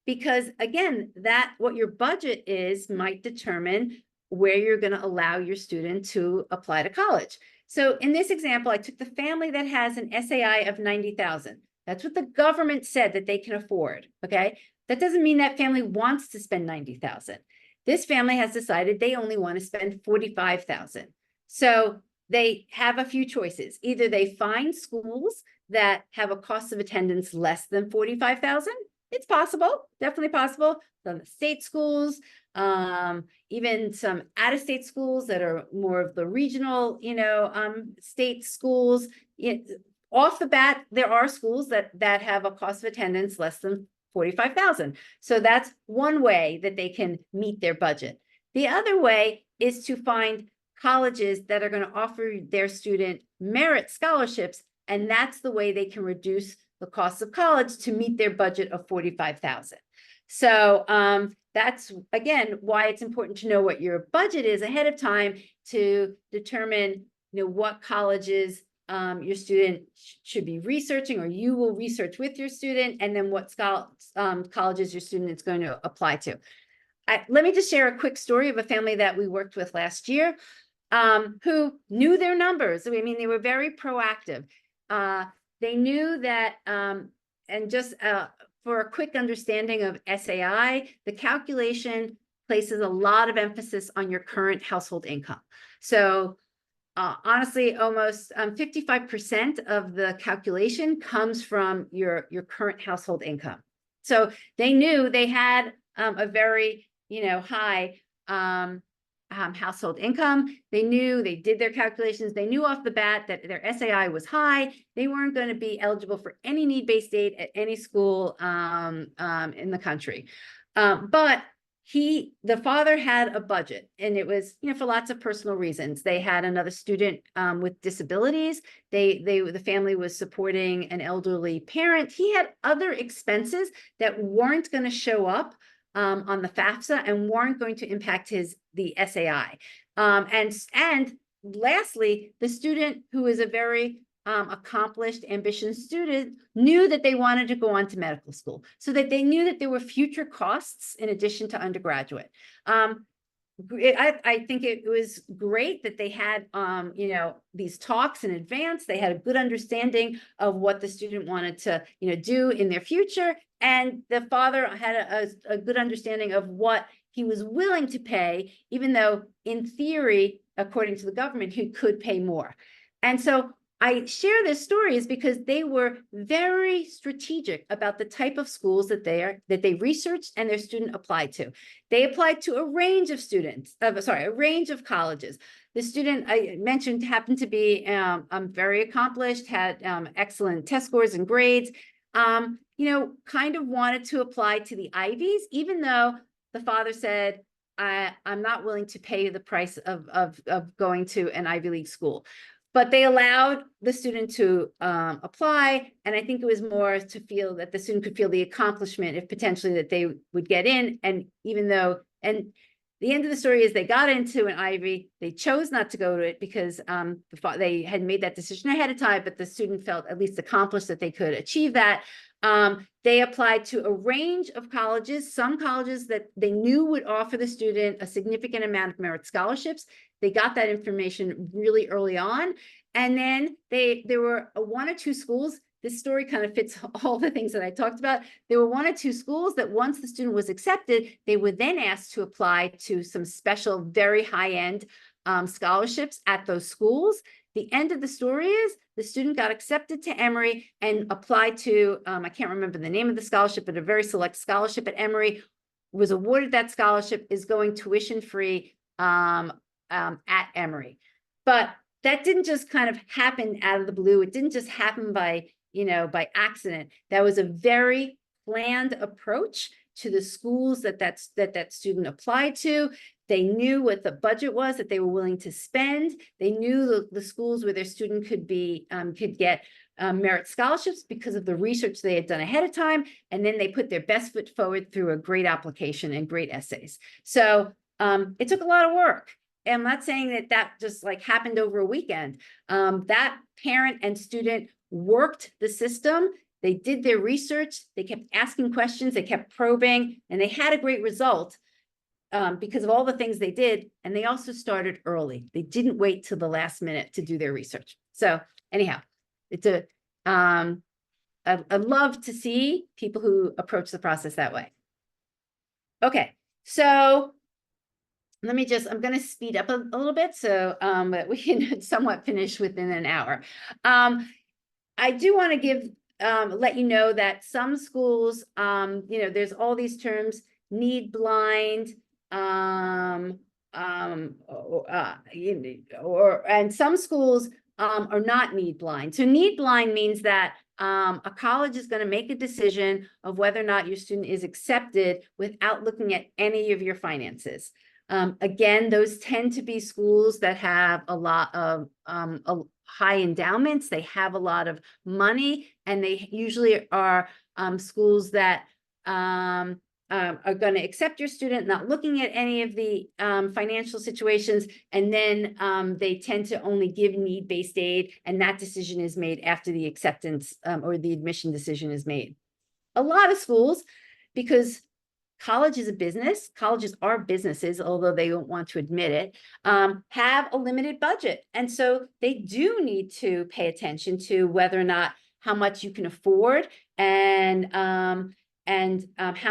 Because again, what your budget is might determine where you're going to allow your student to apply to college. So in this example, I took the family that has an SAI of 90,000. That's what the government said that they can afford. Okay. That doesn't mean that family wants to spend 90,000. This family has decided they only want to spend 45,000. So they have a few choices. Either they find schools that have a cost of attendance less than 45,000. It's possible, definitely possible. Some state schools, even some out-of-state schools that are more of the regional, state schools. Off the bat, there are schools that have a cost of attendance less than 45,000. So that's one way that they can meet their budget. The other way is to find colleges that are going to offer their student merit scholarships, and that's the way they can reduce the cost of college to meet their budget of 45,000. So that's, again, why it's important to know what your budget is ahead of time to determine, what colleges your student should be researching, or you will research with your student, and then what colleges your student is going to apply to. Let me just share a quick story of a family that we worked with last year who knew their numbers. I mean, they were very proactive. They knew that, and just for a quick understanding of SAI, the calculation places a lot of emphasis on your current household income. So honestly, almost 55% of the calculation comes from your current household income. So they knew they had a very, high household income. They did their calculations. They knew off the bat that their SAI was high. They weren't going to be eligible for any need-based aid at any school in the country. But the father had a budget, and it was, for lots of personal reasons. They had another student with disabilities. The family was supporting an elderly parent. He had other expenses that weren't going to show up on the FAFSA and weren't going to impact the SAI. And lastly, the student, who is a very accomplished, ambitious student, knew that they wanted to go on to medical school, so that they knew that there were future costs in addition to undergraduate. I think it was great that they had, these talks in advance. They had a good understanding of what the student wanted to, do in their future. And the father had a good understanding of what he was willing to pay, even though in theory, according to the government, he could pay more. And so I share this story is because they were very strategic about the type of schools that they researched and their student applied to. They applied to a range of a range of colleges. The student I mentioned happened to be very accomplished, had excellent test scores and grades, kind of wanted to apply to the Ivies, even though the father said, I'm not willing to pay the price of going to an Ivy League school. But they allowed the student to apply, and I think it was more to feel that the student could feel the accomplishment if potentially that they would get in. And even though, and the end of the story is they got into an Ivy, they chose not to go to it because they had made that decision ahead of time, but the student felt at least accomplished that they could achieve that. They applied to a range of colleges, some colleges that they knew would offer the student a significant amount of merit scholarships. They got that information really early on. And then there were one or two schools. This story kind of fits all the things that I talked about. There were one or two schools that once the student was accepted, they were then asked to apply to some special, very high-end scholarships at those schools. The end of the story is the student got accepted to Emory and applied to, I can't remember the name of the scholarship, but a very select scholarship at Emory, was awarded that scholarship, is going tuition-free at Emory. But that didn't just kind of happen out of the blue. It didn't just happen by accident. That was a very planned approach to the schools that student applied to. They knew what the budget was that they were willing to spend. They knew the schools where their student could get merit scholarships because of the research they had done ahead of time. And then they put their best foot forward through a great application and great essays. So it took a lot of work. And I'm not saying that just like happened over a weekend. That parent and student worked the system. They did their research. They kept asking questions. They kept probing, and they had a great result because of all the things they did. And they also started early. They didn't wait till the last minute to do their research. So anyhow, it's I love to see people who approach the process that way. Okay, so I'm going to speed up a little bit so that we can somewhat finish within an hour. I do want to let you know that some schools, there's all these terms, need blind, and some schools are not need blind. So need blind means that a college is going to make a decision of whether or not your student is accepted without looking at any of your finances. Again, those tend to be schools that have a lot of high endowments. They have a lot of money, and they usually are schools that are going to accept your student, not looking at any of the financial situations. And then they tend to only give need-based aid, and that decision is made after the acceptance or the admission decision is made. A lot of schools, because college is a business, colleges are businesses, although they don't want to admit it, have a limited budget. And so they do need to pay attention to whether or not how much you can afford and how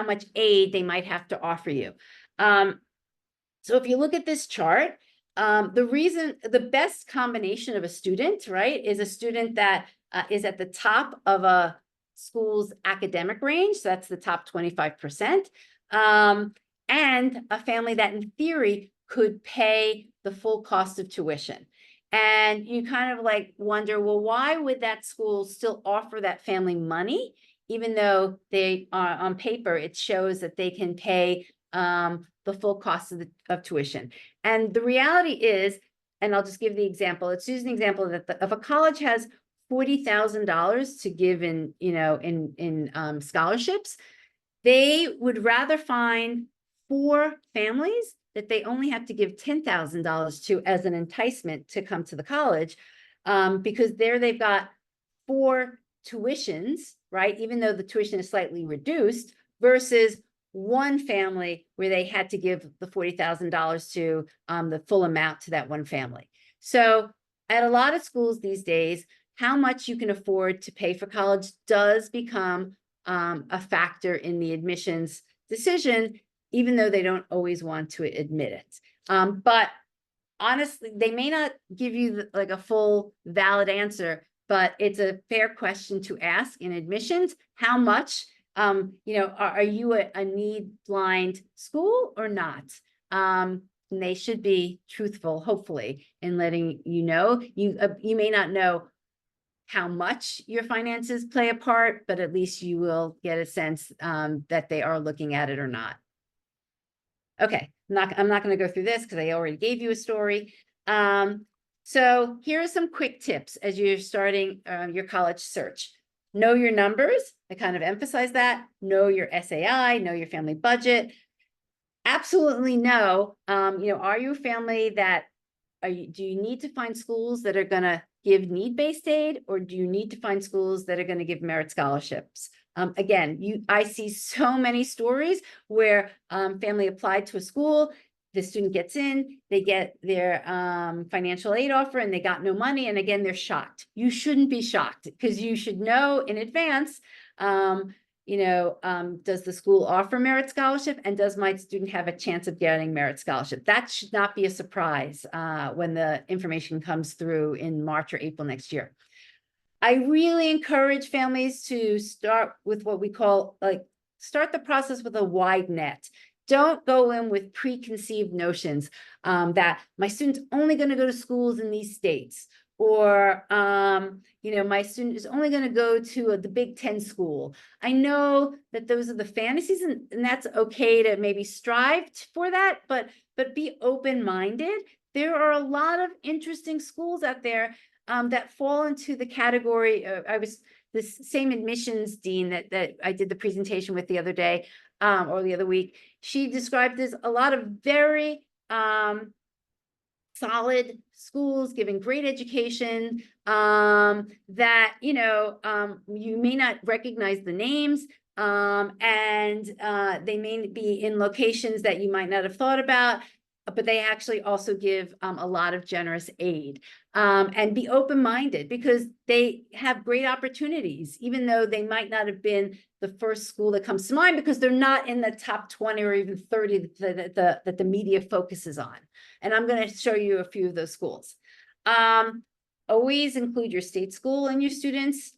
much aid they might have to offer you. So if you look at this chart, the best combination of a student, right, is a student that is at the top of a school's academic range. So that's the top 25%. And a family that in theory could pay the full cost of tuition. And you kind of like wonder, well, why would that school still offer that family money, even though they are on paper, it shows that they can pay the full cost of tuition. And the reality is, and I'll just give the example, let's use an example that if a college has $40,000 to give in scholarships, they would rather find 4 families that they only have to give $10,000 to as an enticement to come to the college, because there they've got 4 tuitions, right? Even though the tuition is slightly reduced, versus one family where they had to give the $40,000 to the full amount to that one family. So at a lot of schools these days, how much you can afford to pay for college does become a factor in the admissions decision, even though they don't always want to admit it. But honestly, they may not give you like a full valid answer, but it's a fair question to ask in admissions. How much, are you a need blind school or not? And they should be truthful, hopefully, in letting you know. You may not know how much your finances play a part, but at least you will get a sense that they are looking at it or not. Okay, I'm not going to go through this because I already gave you a story. So here are some quick tips as you're starting your college search. Know your numbers. I kind of emphasize that. Know your SAI, know your family budget. Absolutely know, are you a family that do you need to find schools that are going to give need-based aid, or do you need to find schools that are going to give merit scholarships? Again, I see so many stories where family applied to a school, the student gets in, they get their financial aid offer, and they got no money. And again, they're shocked. You shouldn't be shocked, because you should know in advance, does the school offer merit scholarship, and does my student have a chance of getting merit scholarship? That should not be a surprise when the information comes through in March or April next year. I really encourage families to start with what we call, start the process with a wide net. Don't go in with preconceived notions that my student's only going to go to schools in these states, or my student is only going to go to the Big Ten school. I know that those are the fantasies, and that's okay to maybe strive for that, but be open-minded. There are a lot of interesting schools out there that fall into the category. I was this same admissions dean that I did the presentation with the other day, or the other week. She described as a lot of very solid schools giving great education, that you may not recognize the names, and they may be in locations that you might not have thought about, but they actually also give a lot of generous aid. And be open-minded, because they have great opportunities, even though they might not have been the first school that comes to mind, because they're not in the top 20 or even 30 that the media focuses on. And I'm going to show you a few of those schools. Always include your state school in your students'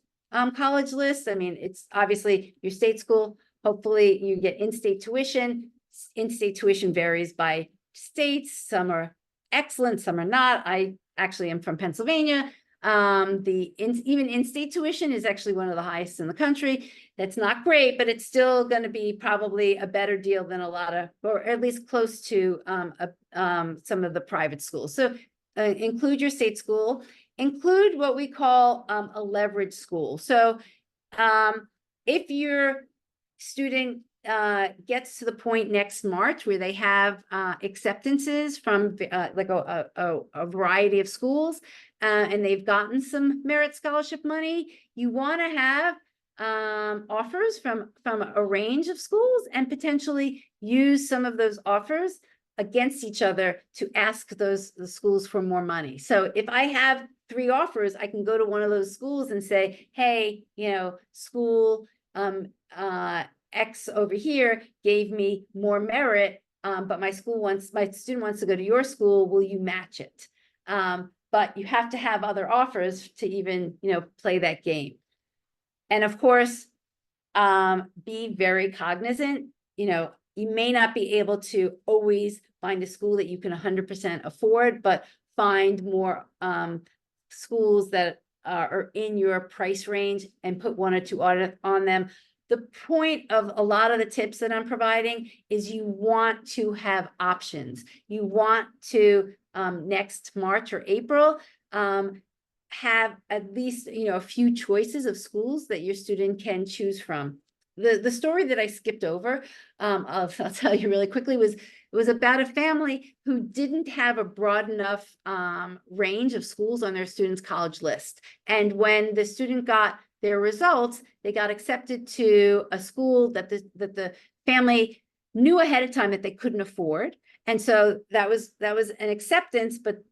college list. I mean, it's obviously your state school. Hopefully you get in-state tuition. In-state tuition varies by states. Some are excellent, some are not. I actually am from Pennsylvania. Even in-state tuition is actually one of the highest in the country. That's not great, but it's still going to be probably a better deal than a lot of, or at least close to some of the private schools. So include your state school. Include what we call a leverage school. So if your student gets to the point next March where they have acceptances from like a variety of schools, and they've gotten some merit scholarship money, you want to have offers from a range of schools, and potentially use some of those offers against each other to ask the schools for more money. So if I have 3 offers, I can go to one of those schools and say, hey, school X over here gave me more merit, but my student wants to go to your school. Will you match it? But you have to have other offers to even, play that game. And of course, be very cognizant. You may not be able to always find a school that you can 100% afford, but find more schools that are in your price range and put 1 or 2 on them. The point of a lot of the tips that I'm providing is you want to have options. You want to, next March or April, have at least, a few choices of schools that your student can choose from. The story that I skipped over, I'll tell you really quickly, was about a family who didn't have a broad enough range of schools on their student's college list. And when the student got their results, they got accepted to a school that the family knew ahead of time that they couldn't afford. And so that was an acceptance, but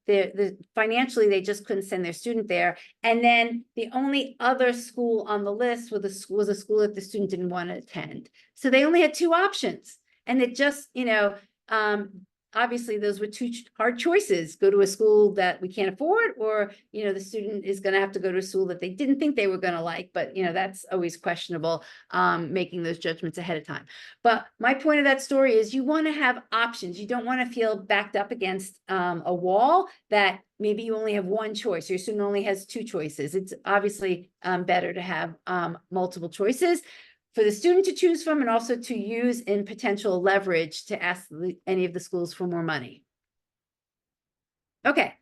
financially they just couldn't send their student there. And then the only other school on the list was a school that the student didn't want to attend. So they only had 2 options, and it just, obviously those were 2 hard choices: go to a school that we can't afford, or, the student is going to have to go to a school that they didn't think they were going to like. But, that's always questionable, making those judgments ahead of time. But my point of that story is you want to have options. You don't want to feel backed up against a wall that maybe you only have 1 choice, or your student only has 2 choices. It's obviously better to have multiple choices. for the student to choose from and also to use in potential leverage to ask any of the schools for more money. Okay,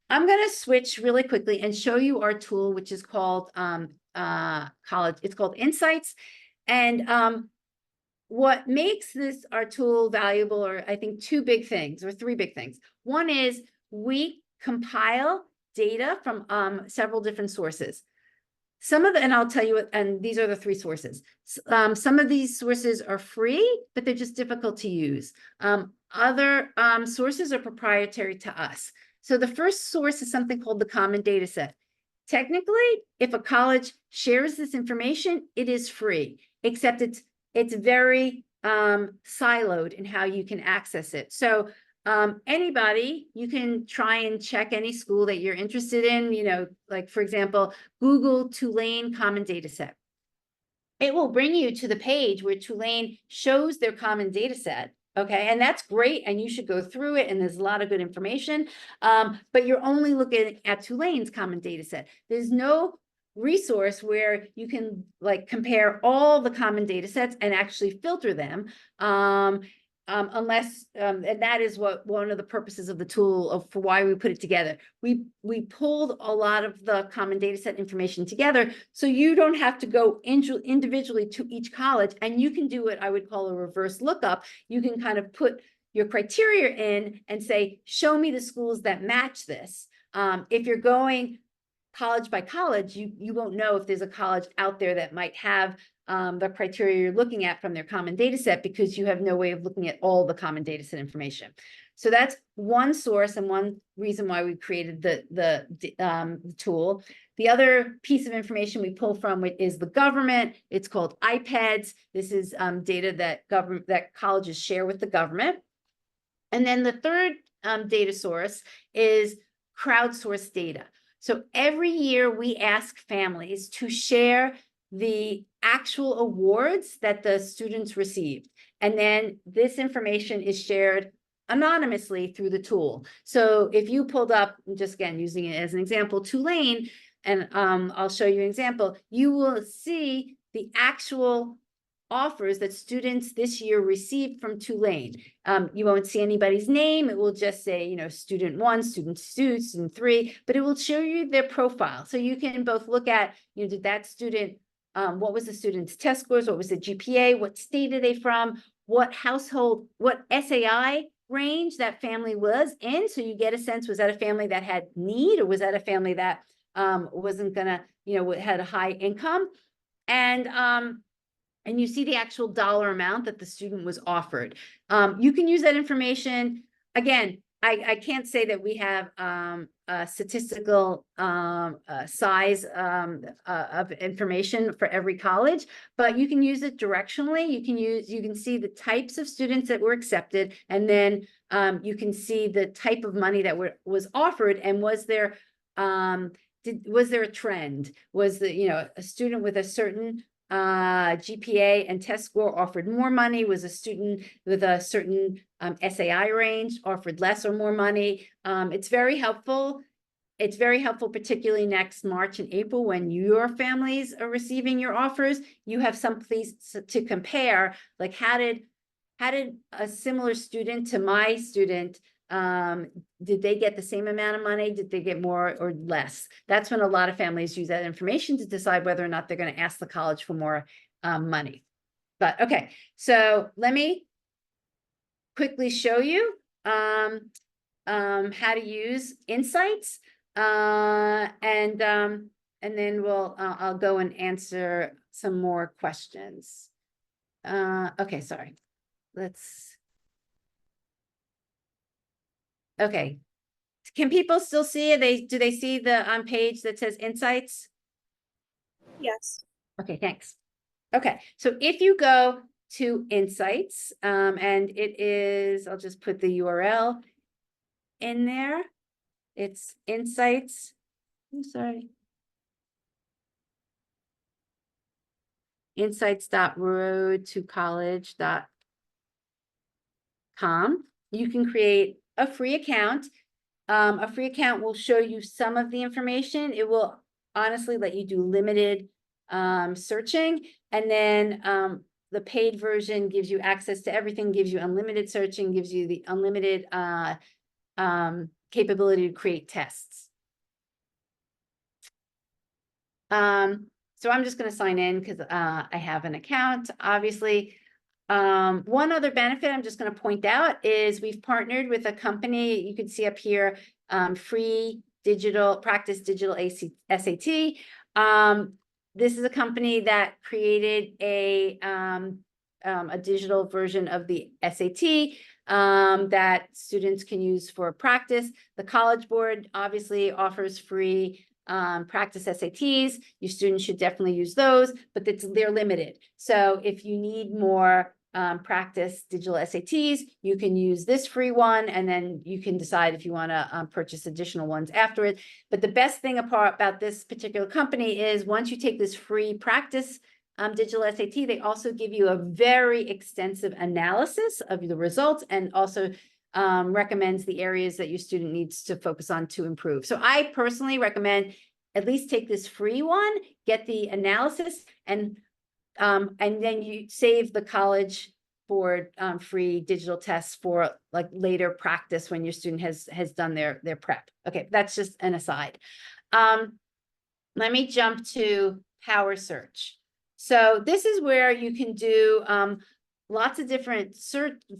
I'm going to switch really quickly and show you our tool, which is called it's called Insights. And what makes our tool valuable are, I think, two big things or three big things. One is we compile data from several different sources. And I'll tell you, and these are the three sources. Some of these sources are free, but they're just difficult to use. Other sources are proprietary to us. So the first source is something called the Common Data Set. Technically, if a college shares this information, it is free, except it's very siloed in how you can access it. So anybody, you can try and check any school that you're interested in, like, for example, Google Tulane Common Data Set. It will bring you to the page where Tulane shows their common data set. Okay, and that's great, and you should go through it, and there's a lot of good information, but you're only looking at Tulane's common data set. There's no resource where you can compare all the common data sets and actually filter them, unless, and that is one of the purposes of the tool for why we put it together. We pulled a lot of the common data set information together, so you don't have to go individually to each college, and you can do what I would call a reverse lookup. You can kind of put your criteria in and say, show me the schools that match this. If you're going college by college, you won't know if there's a college out there that might have the criteria you're looking at from their common data set, because you have no way of looking at all the common data set information. So that's one source and one reason why we created the tool. The other piece of information we pull from is the government. It's called iPads. This is data that colleges share with the government. And then the third data source is crowdsourced data. So every year we ask families to share the actual awards that the students received. And then this information is shared anonymously through the tool. So if you pulled up, just again, using it as an example, Tulane, and I'll show you an example, you will see the actual offers that students this year received from Tulane. You won't see anybody's name. It will just say, student 1, student 2, student 3, but it will show you their profile. So you can both look at, did that student, what was the student's test scores? What was the GPA? What state are they from? What household, what SAI range that family was in? So you get a sense, was that a family that had need, or was that a family that wasn't gonna, had a high income? And you see the actual dollar amount that the student was offered. You can use that information. Again, I can't say that we have a statistical size of information for every college, but you can use it directionally. You can see the types of students that were accepted, and then you can see the type of money that was offered, and was there a trend? Was a student with a certain GPA and test score offered more money? Was a student with a certain SAI range offered less or more money? It's very helpful. It's very helpful, particularly next March and April, when your families are receiving your offers. You have some place to compare, like how did a similar student to my student, did they get the same amount of money? Did they get more or less? That's when a lot of families use that information to decide whether or not they're going to ask the college for more money. But okay, so let me quickly show you how to use Insights, and then I'll go and answer some more questions. Okay, sorry. Okay. Can people still see it? Do they see the page that says Insights? Yes. Okay, thanks. Okay, so if you go to Insights, and it is, I'll just put the URL in there. It's Insights. I'm sorry. Insights.road2college.com. You can create a free account. A free account will show you some of the information. It will honestly let you do limited searching. And then the paid version gives you access to everything, gives you unlimited searching, gives you the unlimited capability to create tests. So I'm just going to sign in because I have an account, obviously. One other benefit I'm just going to point out is we've partnered with a company, you can see up here, free digital practice digital SAT. This is a company that created a digital version of the SAT that students can use for practice. The College Board obviously offers free practice SATs. Your students should definitely use those, but they're limited. So if you need more practice digital SATs, you can use this free one, and then you can decide if you want to purchase additional ones afterwards. But the best thing about this particular company is once you take this free practice digital SAT, they also give you a very extensive analysis of the results, and also recommends the areas that your student needs to focus on to improve. So I personally recommend at least take this free one, get the analysis, and then you save the College Board free digital tests for like later practice when your student has done their prep. Okay, that's just an aside. Let me jump to Power Search. So this is where you can do lots of different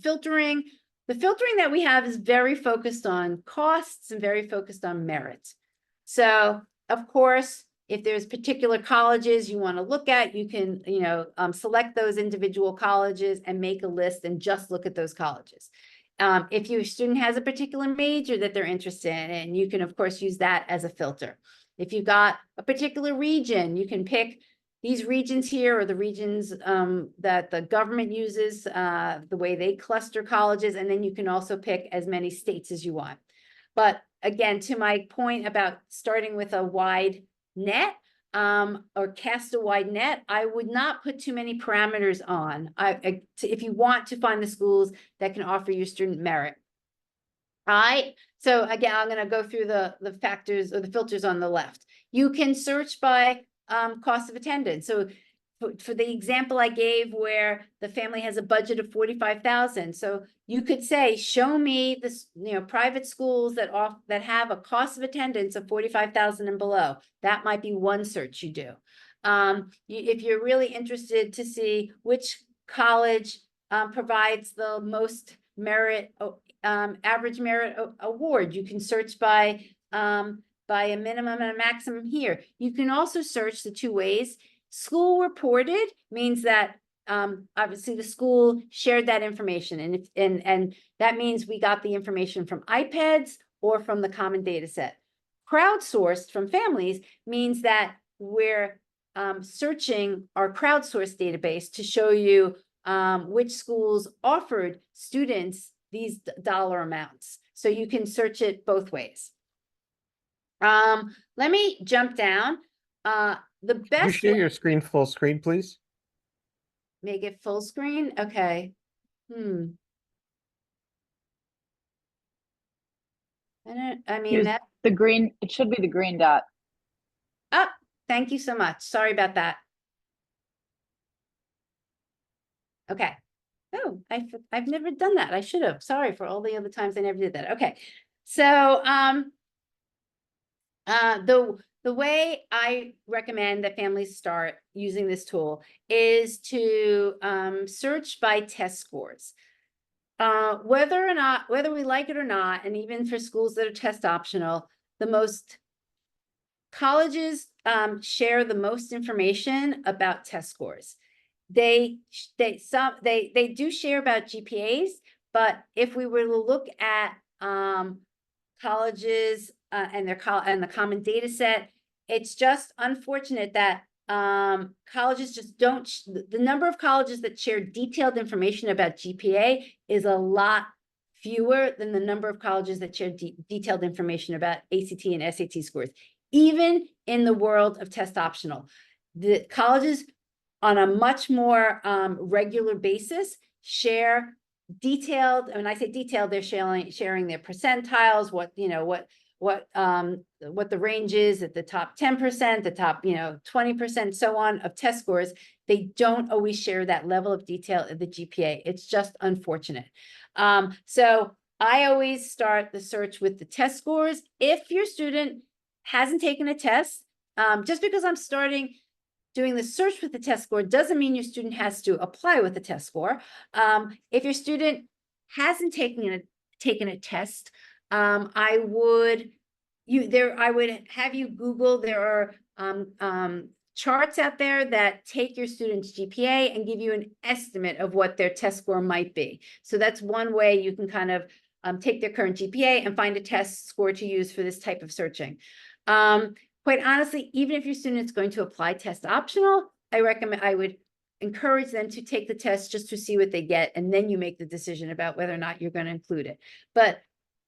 filtering. The filtering that we have is very focused on costs and very focused on merit. So of course, if there's particular colleges you want to look at, you can, select those individual colleges and make a list and just look at those colleges. If your student has a particular major that they're interested in, you can of course use that as a filter. If you've got a particular region, you can pick these regions here, or the regions that the government uses, the way they cluster colleges, and then you can also pick as many states as you want. But again, to my point about starting with a wide net or cast a wide net, I would not put too many parameters on if you want to find the schools that can offer your student merit. All right, so again, I'm going to go through the factors or the filters on the left. You can search by cost of attendance. So for the example I gave where the family has a budget of $45,000, so you could say, show me this, private schools that have a cost of attendance of $45,000 and below. That might be one search you do. If you're really interested to see which college provides the most merit, average merit award, you can search by a minimum and a maximum here. You can also search the two ways. School reported means that obviously the school shared that information, and that means we got the information from iPads or from the common data set. Crowdsourced from families means that we're searching our crowdsourced database to show you which schools offered students these dollar amounts. So you can search it both ways. Let me jump down. The Can you best share your screen full screen, please? make it full screen. Okay. I mean Use that. the green, it should be the green dot. Oh, thank you so much. Sorry about that. Okay. Oh, I've never done that. I should have. Sorry for all the other times I never did that. Okay. So the way I recommend that families start using this tool is to search by test scores. Whether we like it or not, and even for schools that are test optional, the most colleges share the most information about test scores. They do share about GPAs, but if we were to look at colleges and the common data set, it's just unfortunate that colleges just don't, the number of colleges that share detailed information about GPA is a lot fewer than the number of colleges that share detailed information about ACT and SAT scores. Even in the world of test optional, the colleges on a much more regular basis share detailed, and when I say detailed, they're sharing their percentiles, what the range is at the top 10%, the top, 20%, so on of test scores. They don't always share that level of detail of the GPA. It's just unfortunate. So I always start the search with the test scores. If your student hasn't taken a test, just because I'm doing the search with the test score doesn't mean your student has to apply with the test score. If your student hasn't taken a test, I would have you Google. There are charts out there that take your student's GPA and give you an estimate of what their test score might be. So that's one way you can kind of take their current GPA and find a test score to use for this type of searching. Quite honestly, even if your student is going to apply test optional, I would encourage them to take the test just to see what they get, and then you make the decision about whether or not you're going to include it. But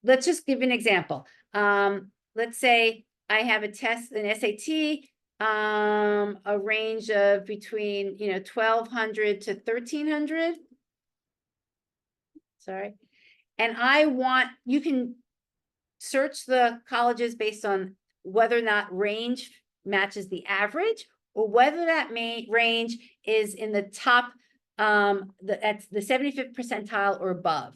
let's just give an example. Let's say I have a test, an SAT, a range of between 1,200 to 1,300. Sorry. And you can search the colleges based on whether or not range matches the average, or whether that range is in the top, that's the 75th percentile or above.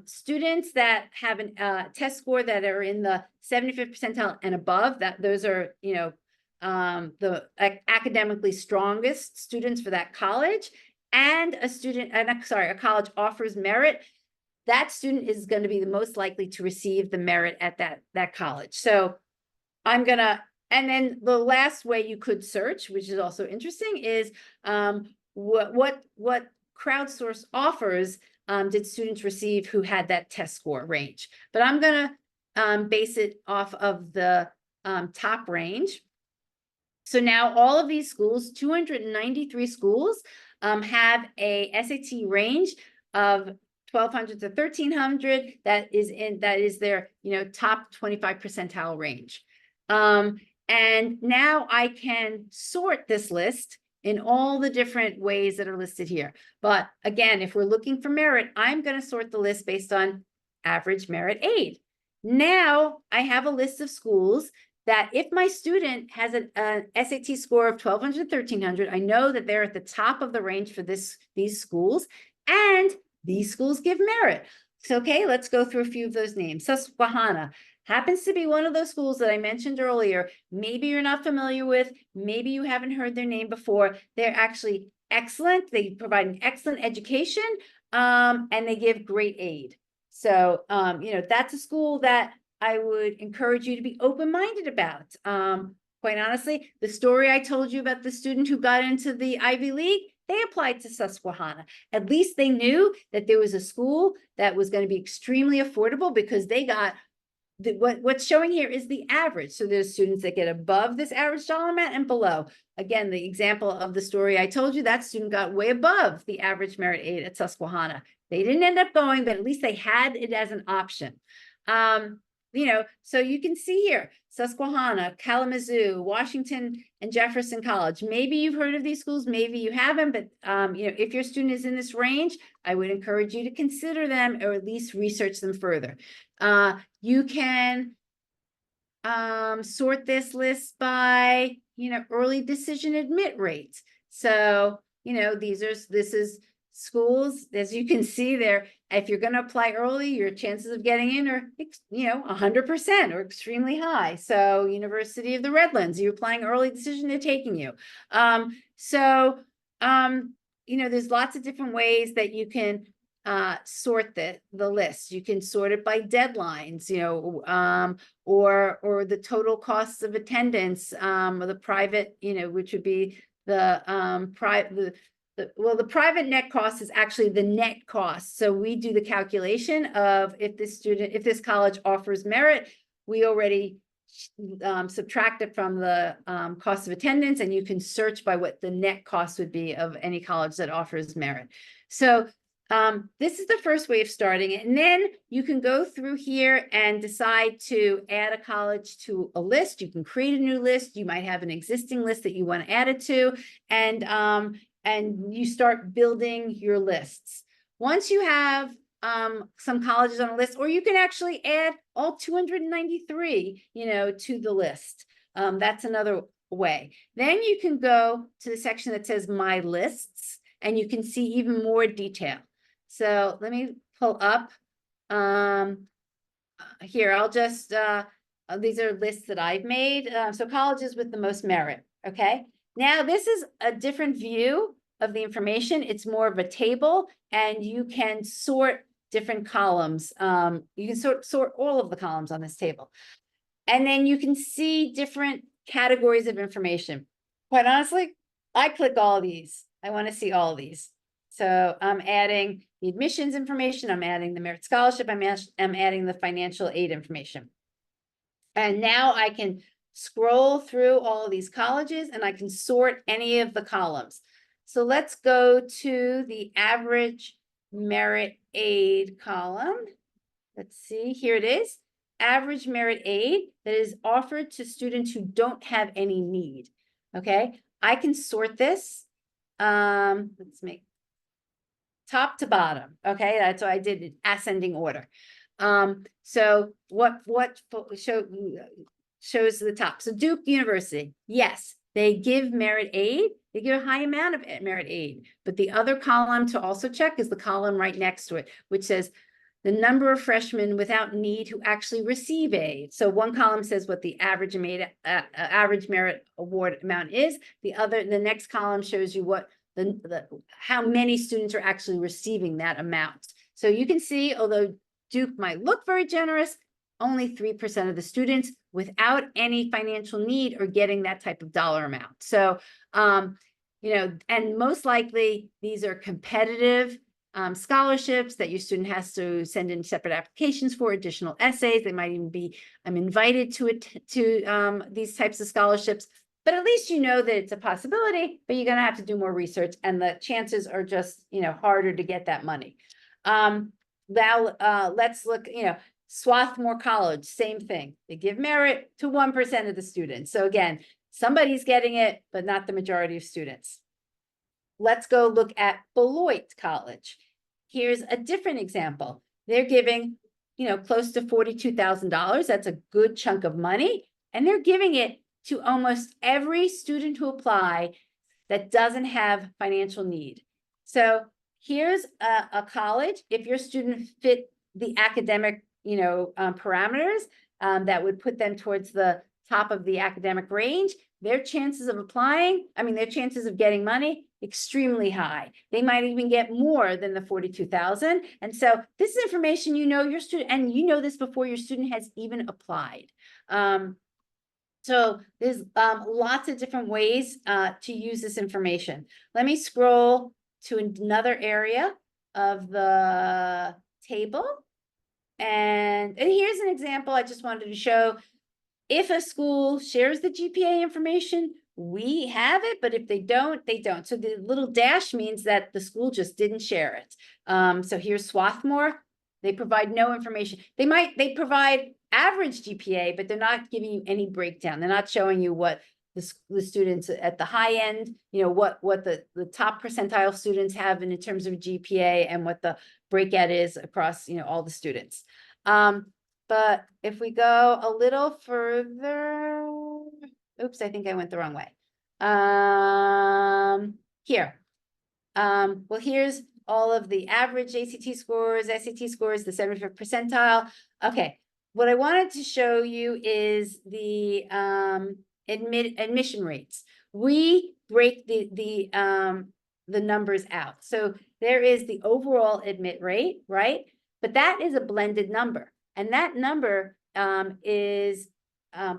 Students that have a test score that are in the 75th percentile and above, those are, the academically strongest students for that college, and a college offers merit, that student is going to be the most likely to receive the merit at that college. So and then the last way you could search, which is also interesting, is what crowdsource offers did students receive who had that test score range. But I'm going to base it off of the top range. So now all of these schools, 293 schools, have a SAT range of 1,200 to 1,300. That is their top 25 percentile range. And now I can sort this list in all the different ways that are listed here. But again, if we're looking for merit, I'm going to sort the list based on average merit aid. Now I have a list of schools that if my student has an SAT score of 1,200, 1,300, I know that they're at the top of the range for these schools, and these schools give merit. So, okay, let's go through a few of those names. Susquehanna happens to be one of those schools that I mentioned earlier. Maybe you're not familiar with, maybe you haven't heard their name before. They're actually excellent. They provide an excellent education, and they give great aid. So, that's a school that I would encourage you to be open-minded about. Quite honestly, the story I told you about the student who got into the Ivy League, they applied to Susquehanna. At least they knew that there was a school that was going to be extremely affordable, because they got what's showing here is the average. So there's students that get above this average dollar amount and below. Again, the example of the story I told you, that student got way above the average merit aid at Susquehanna. They didn't end up going, but at least they had it as an option. So you can see here, Susquehanna, Kalamazoo, Washington, and Jefferson College. Maybe you've heard of these schools, maybe you haven't, but if your student is in this range, I would encourage you to consider them, or at least research them further. You can sort this by, early decision admit rates. So, this is schools, as you can see there, if you're going to apply early, your chances of getting in are, 100% or extremely high. So University of the Redlands, you're applying early decision, they're taking you. There's lots of different ways that you can sort the list. You can sort it by deadlines, or the total costs of attendance, or the private, which would be the private net cost is actually the net cost. So we do the calculation of if this college offers merit, we already subtract it from the cost of attendance, and you can search by what the net cost would be of any college that offers merit. So this is the first way of starting it. And then you can go through here and decide to add a college to a list. You can create a new list. You might have an existing list that you want to add it to, and you start building your lists. Once you have some colleges on a list, or you can actually add all 293, to the list. That's another way. Then you can go to the section that says My Lists, and you can see even more detail. So let me pull up. Here, I'll just, these are lists that I've made. So colleges with the most merit, okay? Now, this is a different view of the information. It's more of a table, and you can sort different columns. You can sort all of the columns on this table. And then you can see different categories of information. Quite honestly, I click all these. I want to see all of these. So I'm adding the admissions information, I'm adding the merit scholarship, I'm adding the financial aid information. And now I can scroll through all of these colleges and I can sort any of the columns. So let's go to the average merit aid column. Let's see, here it is. Average merit aid that is offered to students who don't have any need. Okay, I can sort this. Let's make top to bottom. Okay, that's what I did in ascending order. So what shows the top? So Duke University, yes, they give merit aid. They give a high amount of merit aid, but the other column to also check is the column right next to it, which says the number of freshmen without need who actually receive aid. So one column says what the average merit award amount is. The next column shows you what how many students are actually receiving that amount. So you can see, although Duke might look very generous, only 3% of the students without any financial need are getting that type of dollar amount. So, and most likely these are competitive scholarships that your student has to send in separate applications for, additional essays. They might even be invited to these types of scholarships. But at least you know that it's a possibility, but you're going to have to do more research, and the chances are just, harder to get that money. Now, let's look, Swartz College, same thing. They give merit to 1% of the students. So again, somebody's getting it, but not the majority of students. Let's go look at Beloit College. Here's a different example. They're giving, close to $42,000. That's a good chunk of money, and they're giving it to almost every student who apply that doesn't have financial need. So here's a college. If your student fit the academic, parameters that would put them towards the top of the academic range, their chances of applying, their chances of getting money, extremely high. They might even get more than the 42,000. And so this is information your student, and this before your student has even applied. So there's lots of different ways to use this information. Let me scroll to another area of the table. And here's an example I just wanted to show. If a school shares the GPA information, we have it, but if they don't, they don't. So the little dash means that the school just didn't share it. So here's Swarthmore. They provide no information. They provide average GPA, but they're not giving you any breakdown. They're not showing you what the students at the high end, what the top percentile students have in terms of GPA and what the breakout is across, all the students. But if we go a little further, oops, I think I went the wrong way. Here. Well, here's all of the average ACT scores, SAT scores, the 75th percentile. Okay, what I wanted to show you is the admission rates. We break the numbers out. So there is the overall admit rate, right? But that is a blended number. And that number is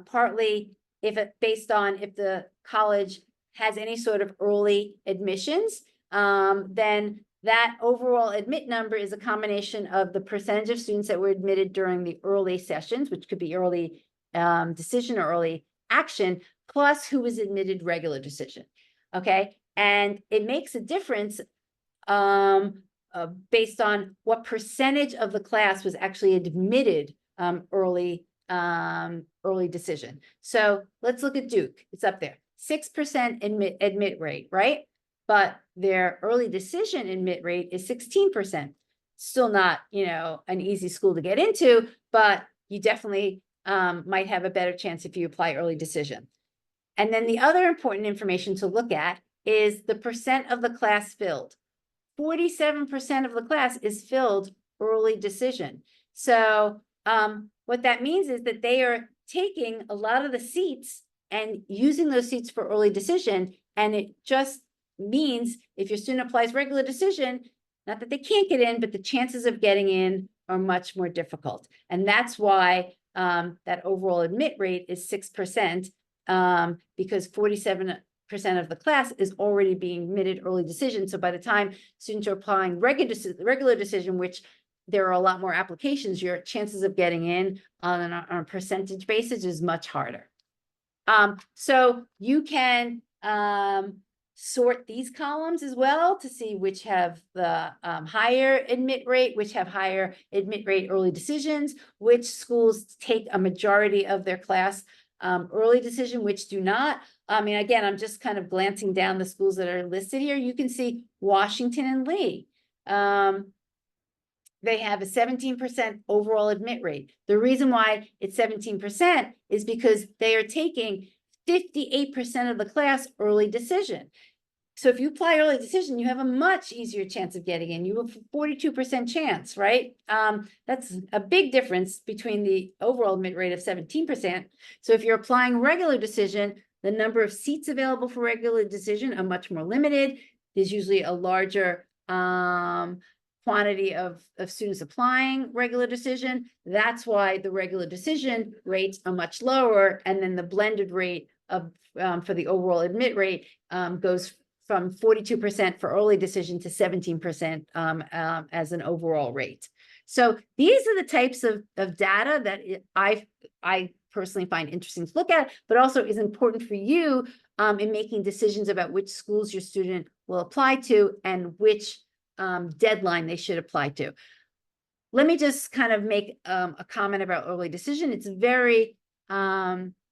partly based on if the college has any sort of early admissions, then that overall admit number is a combination of the percentage of students that were admitted during the early sessions, which could be early decision or early action, plus who was admitted regular decision. Okay, and it makes a difference based on what percentage of the class was actually admitted early decision. So let's look at Duke. It's up there, 6% admit rate, right? But their early decision admit rate is 16%. Still not, you know, an easy school to get into, but you definitely might have a better chance if you apply early decision. And then the other important information to look at is the percent of the class filled. 47% of the class is filled early decision. So what that means is that they are taking a lot of the seats and using those seats for early decision. And it just means if your student applies regular decision, not that they can't get in, but the chances of getting in are much more difficult. And that's why that overall admit rate is 6%, because 47% of the class is already being admitted early decision. So by the time students are applying regular decision, which there are a lot more applications, your chances of getting in on a percentage basis is much harder. So you can sort these columns as well to see which have the higher admit rate, which have higher admit rate early decisions, which schools take a majority of their class early decision, which do not. I mean, again, I'm just kind of glancing down the schools that are listed here. You can see Washington and Lee. They have a 17% overall admit rate. The reason why it's 17% is because they are taking 58% of the class early decision. So if you apply early decision, you have a much easier chance of getting in. You have a 42% chance, right? That's a big difference between the overall admit rate of 17%. So if you're applying regular decision, the number of seats available for regular decision are much more limited. There's usually a larger quantity of students applying regular decision. That's why the regular decision rates are much lower. And then the blended rate of for the overall admit rate goes from 42% for early decision to 17% as an overall rate. So these are the types of data that I personally find interesting to look at, but also is important for you in making decisions about which schools your student will apply to and which deadline they should apply to. Let me just kind of make a comment about early decision. It's a very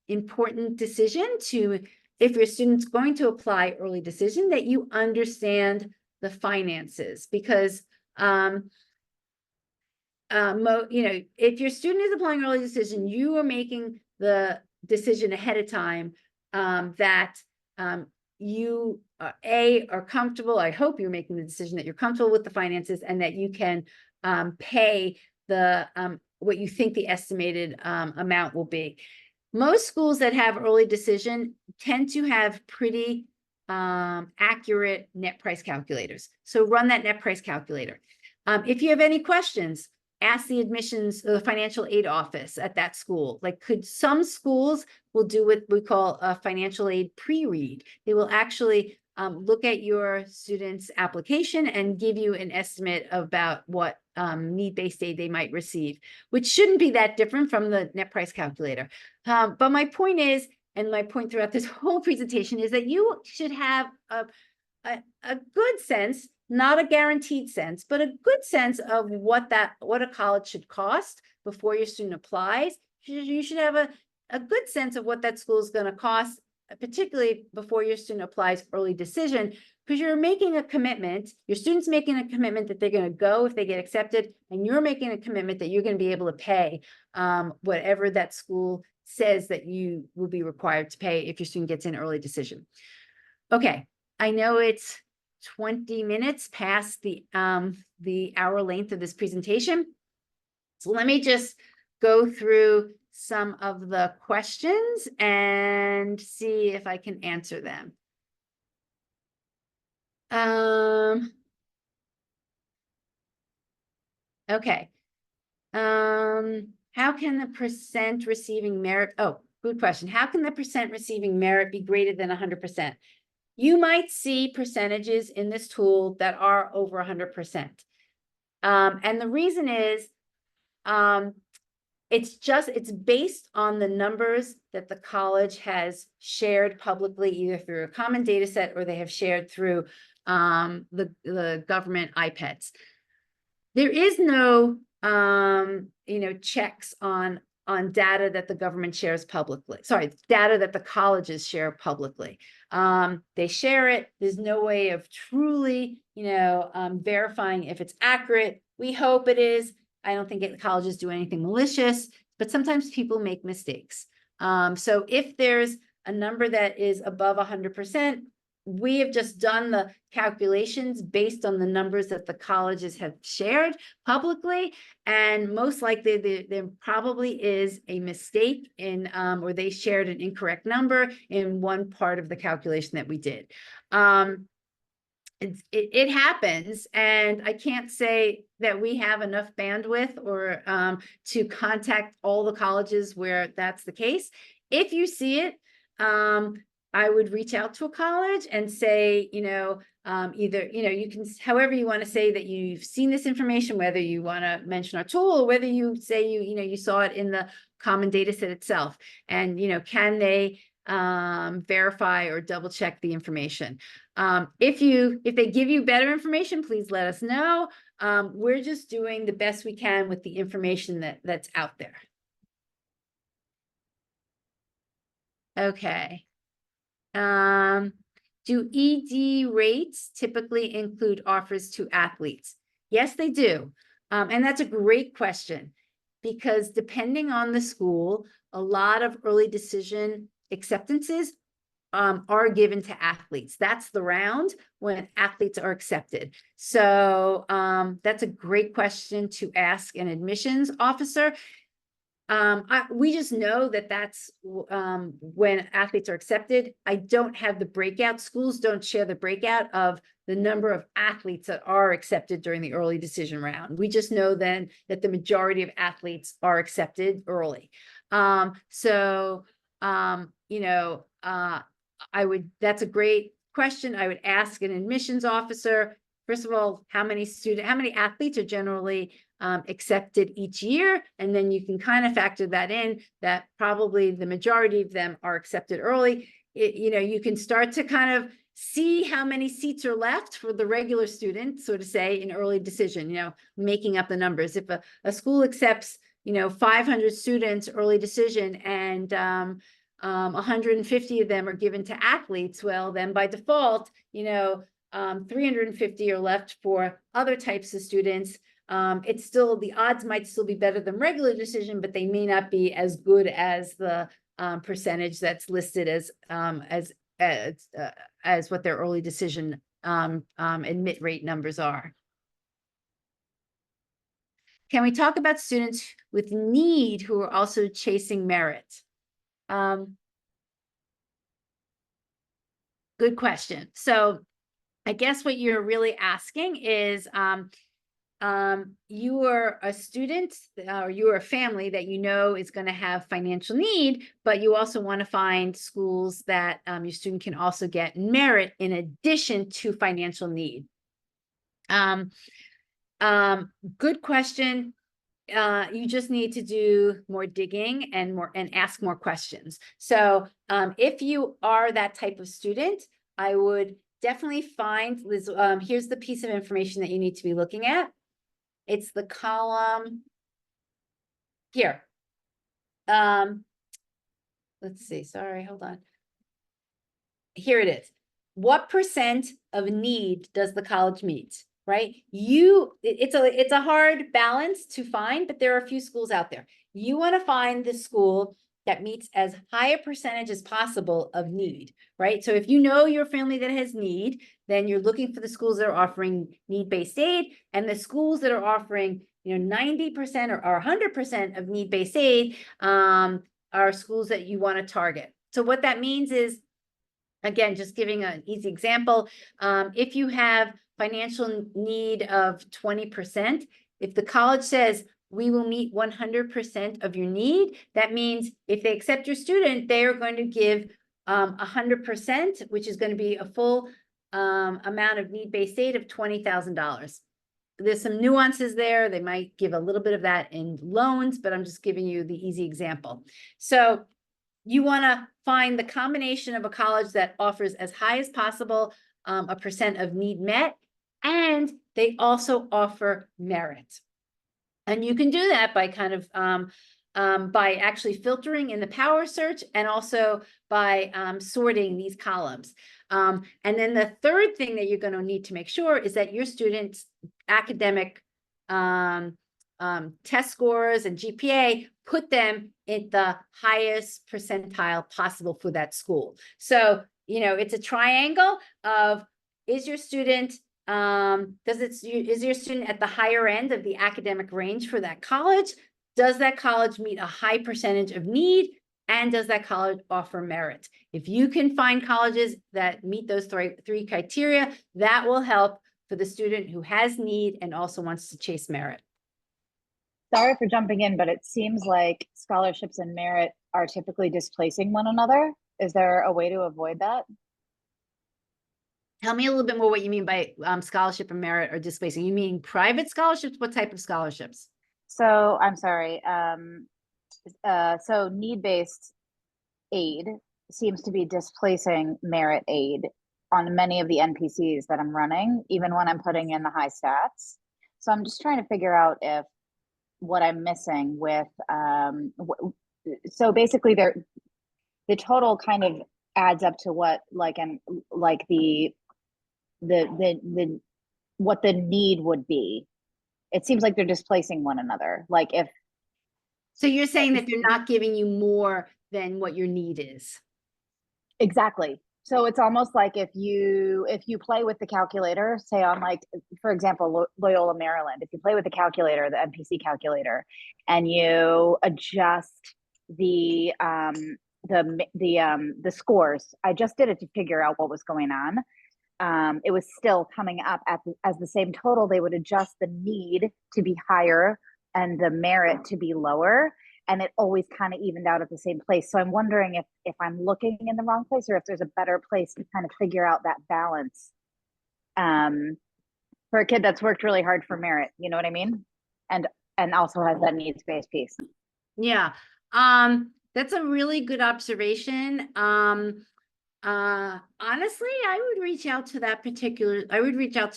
important decision to, if your student's going to apply early decision, that you understand the finances, because if your student is applying early decision, you are making the decision ahead of time that you are comfortable. I hope you're making the decision that you're comfortable with the finances and that you can pay the what you think the estimated amount will be. Most schools that have early decision tend to have pretty accurate net price calculators. So run that net price calculator. If you have any questions, ask the admissions, the financial aid office at that school. Like, could some schools will do what we call a financial aid pre-read. They will actually look at your student's application and give you an estimate about what need-based aid they might receive, which shouldn't be that different from the net price calculator. But my point is, and my point throughout this whole presentation, is that you should have a good sense, not a guaranteed sense, but a good sense of what a college should cost before your student applies. You should have a good sense of what that school is going to cost, particularly before your student applies early decision, because you're making a commitment, your student's making a commitment that they're going to go if they get accepted, and you're making a commitment that you're going to be able to pay whatever that school says that you will be required to pay if your student gets in early decision. Okay, I know it's 20 minutes past the hour length of this presentation. So let me just go through some of the questions and see if I can answer them. Okay. How can the percent receiving merit? Oh, good question. How can the percent receiving merit be greater than 100%? You might see percentages in this tool that are over 100%. And the reason is, it's based on the numbers that the college has shared publicly, either through a common data set or they have shared through the government iPads. There is no checks on data that the government shares publicly. Sorry, data that the colleges share publicly. They share it. There's no way of truly, verifying if it's accurate We hope it is. I don't think colleges do anything malicious, but sometimes people make mistakes. So if there's a number that is above 100%, we have just done the calculations based on the numbers that the colleges have shared publicly, and most likely there probably is a mistake in, or they shared an incorrect number in one part of the calculation that we did. It happens, and I can't say that we have enough bandwidth or to contact all the colleges where that's the case. If you see it, I would reach out to a college and say, either, you can, however you want to say that you've seen this information, whether you want to mention our tool or whether you say you saw it in the common data set itself, and can they verify or double check the information. If they give you better information, please let us know. We're just doing the best we can with the information that's out there. Okay. Do ED rates typically include offers to athletes? Yes, they do. And that's a great question, because depending on the school, a lot of early decision acceptances are given to athletes. That's the round when athletes are accepted. So that's a great question to ask an admissions officer. We just know that that's when athletes are accepted. I don't have the breakout. Schools don't share the breakout of the number of athletes that are accepted during the early decision round. We just know then that the majority of athletes are accepted early. That's a great question. I would ask an admissions officer, first of all, how many athletes are generally accepted each year, and then you can kind of factor that in, that probably the majority of them are accepted early. You can start to kind of see how many seats are left for the regular students, so to say, in early decision, making up the numbers. If a school accepts 500 students early decision, and 150 of them are given to athletes, well, then by default, 350 are left for other types of students. It's still, the odds might still be better than regular decision, but they may not be as good as the percentage that's listed as what their early decision admit rate numbers are. Can we talk about students with need who are also chasing merit? Good question. So I guess what you're really asking is, you are a student or you are a family that is going to have financial need, but you also want to find schools that your student can also get merit in addition to financial need. Good question. You just need to do more digging and ask more questions. So if you are that type of student, I would definitely find Liz. Here's the piece of information that you need to be looking at. It's the column here. Let's see. Sorry, hold on. Here it is. What percent of need does the college meet? Right? It's a hard balance to find, but there are a few schools out there. You want to find the school that meets as high a percentage as possible of need, right? So if you know your family that has need, then you're looking for the schools that are offering need-based aid, and the schools that are offering 90% or 100% of need-based aid are schools that you want to target. So what that means is, again, just giving an easy example, if you have financial need of 20%, if the college says we will meet 100% of your need, that means if they accept your student, they are going to give 100%, which is going to be a full amount of need-based aid of $20,000. There's some nuances there. They might give a little bit of that in loans, but I'm just giving you the easy example. So you want to find the combination of a college that offers as high as possible a percent of need met, and they also offer merit. And you can do that by kind of by actually filtering in the power search, and also by sorting these columns. And then the third thing that you're going to need to make sure is that your students' academic test scores and GPA, put them in the highest percentile possible for that school. So, it's a triangle of, is your student, is your student at the higher end of the academic range for that college? Does that college meet a high percentage of need? And does that college offer merit? If you can find colleges that meet those three criteria, that will help for the student who has need and also wants to chase merit. Sorry for jumping in, but it seems like scholarships and merit are typically displacing one another. Is there a way to avoid that? Tell me a little bit more what you mean by scholarship and merit or displacing. You mean private scholarships? What type of scholarships? So I'm sorry. So need-based aid seems to be displacing merit aid on many of the NPCs that I'm running, even when I'm putting in the high stats. So I'm just trying to figure out if what I'm missing with, so basically the total kind of adds up to what, what the need would be. It seems like they're displacing one another. Like if. So you're saying that they're not giving you more than what your need is. Exactly. So it's almost like if you play with the calculator, say on like, for example, Loyola Maryland, if you play with the calculator, the MPC calculator, and you adjust the scores, I just did it to figure out what was going on. It was still coming up as the same total. They would adjust the need to be higher and the merit to be lower. And it always kind of evened out at the same place. So I'm wondering if I'm looking in the wrong place or if there's a better place to kind of figure out that balance for a kid that's worked really hard for merit, you know what I mean? And also has that needs-based piece. Yeah, that's a really good observation. Honestly, I would reach out to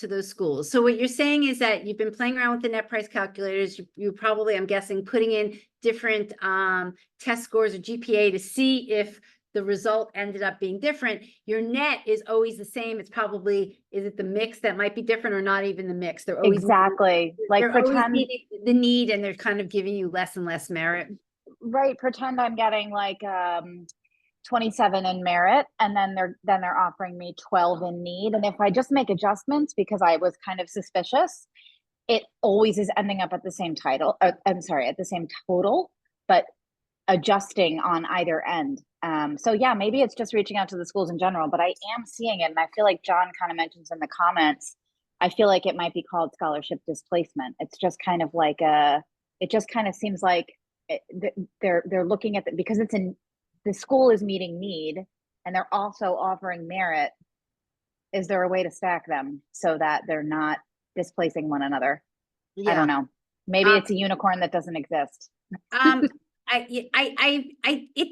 those schools. So what you're saying is that you've been playing around with the net price calculators. You probably, I'm guessing, putting in different test scores or GPA to see if the result ended up being different. Your net is always the same. It's probably, is it the mix that might be different or not even the mix? They're always exactly like pretend the need, and they're kind of giving you less and less merit. Right. Pretend I'm getting like 27 in merit, and then they're offering me 12 in need. And if I just make adjustments because I was kind of suspicious, it always is ending up at the same title. I'm sorry, at the same total, but adjusting on either end. So yeah, maybe it's just reaching out to the schools in general, but I am seeing it. And I feel like John kind of mentions in the comments, I feel like it might be called scholarship displacement. It's just kind of like it just kind of seems like they're looking at because the school is meeting need and they're also offering merit. Is there a way to stack them so that they're not displacing one another? Yeah. I don't know. Maybe it's a unicorn that doesn't exist. It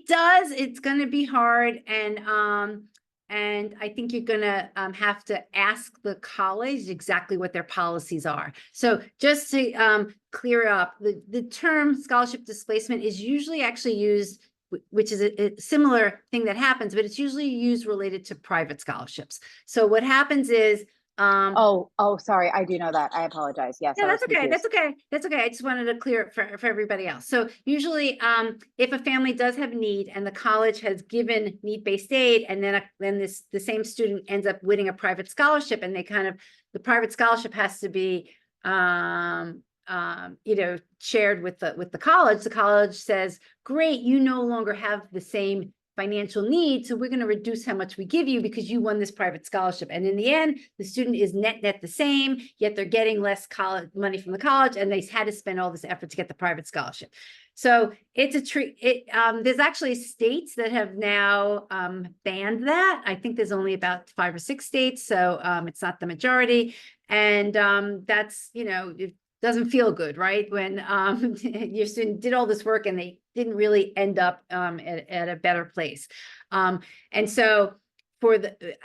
does. It's going to be hard. And I think you're going to have to ask the college exactly what their policies are. So just to clear up, the term scholarship displacement is usually actually used, which is a similar thing that happens, but it's usually used related to private scholarships. So what happens is, sorry, I do know that. I apologize. Yes. Yeah, that's okay. That's okay. That's okay. I just wanted to clear it for everybody else. So usually, if a family does have need and the college has given need-based aid, and then the same student ends up winning a private scholarship, and the private scholarship has to be shared with the college. The college says, great, you no longer have the same financial need, so we're going to reduce how much we give you because you won this private scholarship. And in the end, the student is net the same, yet they're getting less college money from the college, and they had to spend all this effort to get the private scholarship. So it's a treat. There's actually states that have now banned that. I think there's only about 5 or 6 states, so it's not the majority. And that's, it doesn't feel good, right? When your student did all this work and they didn't really end up at a better place. And so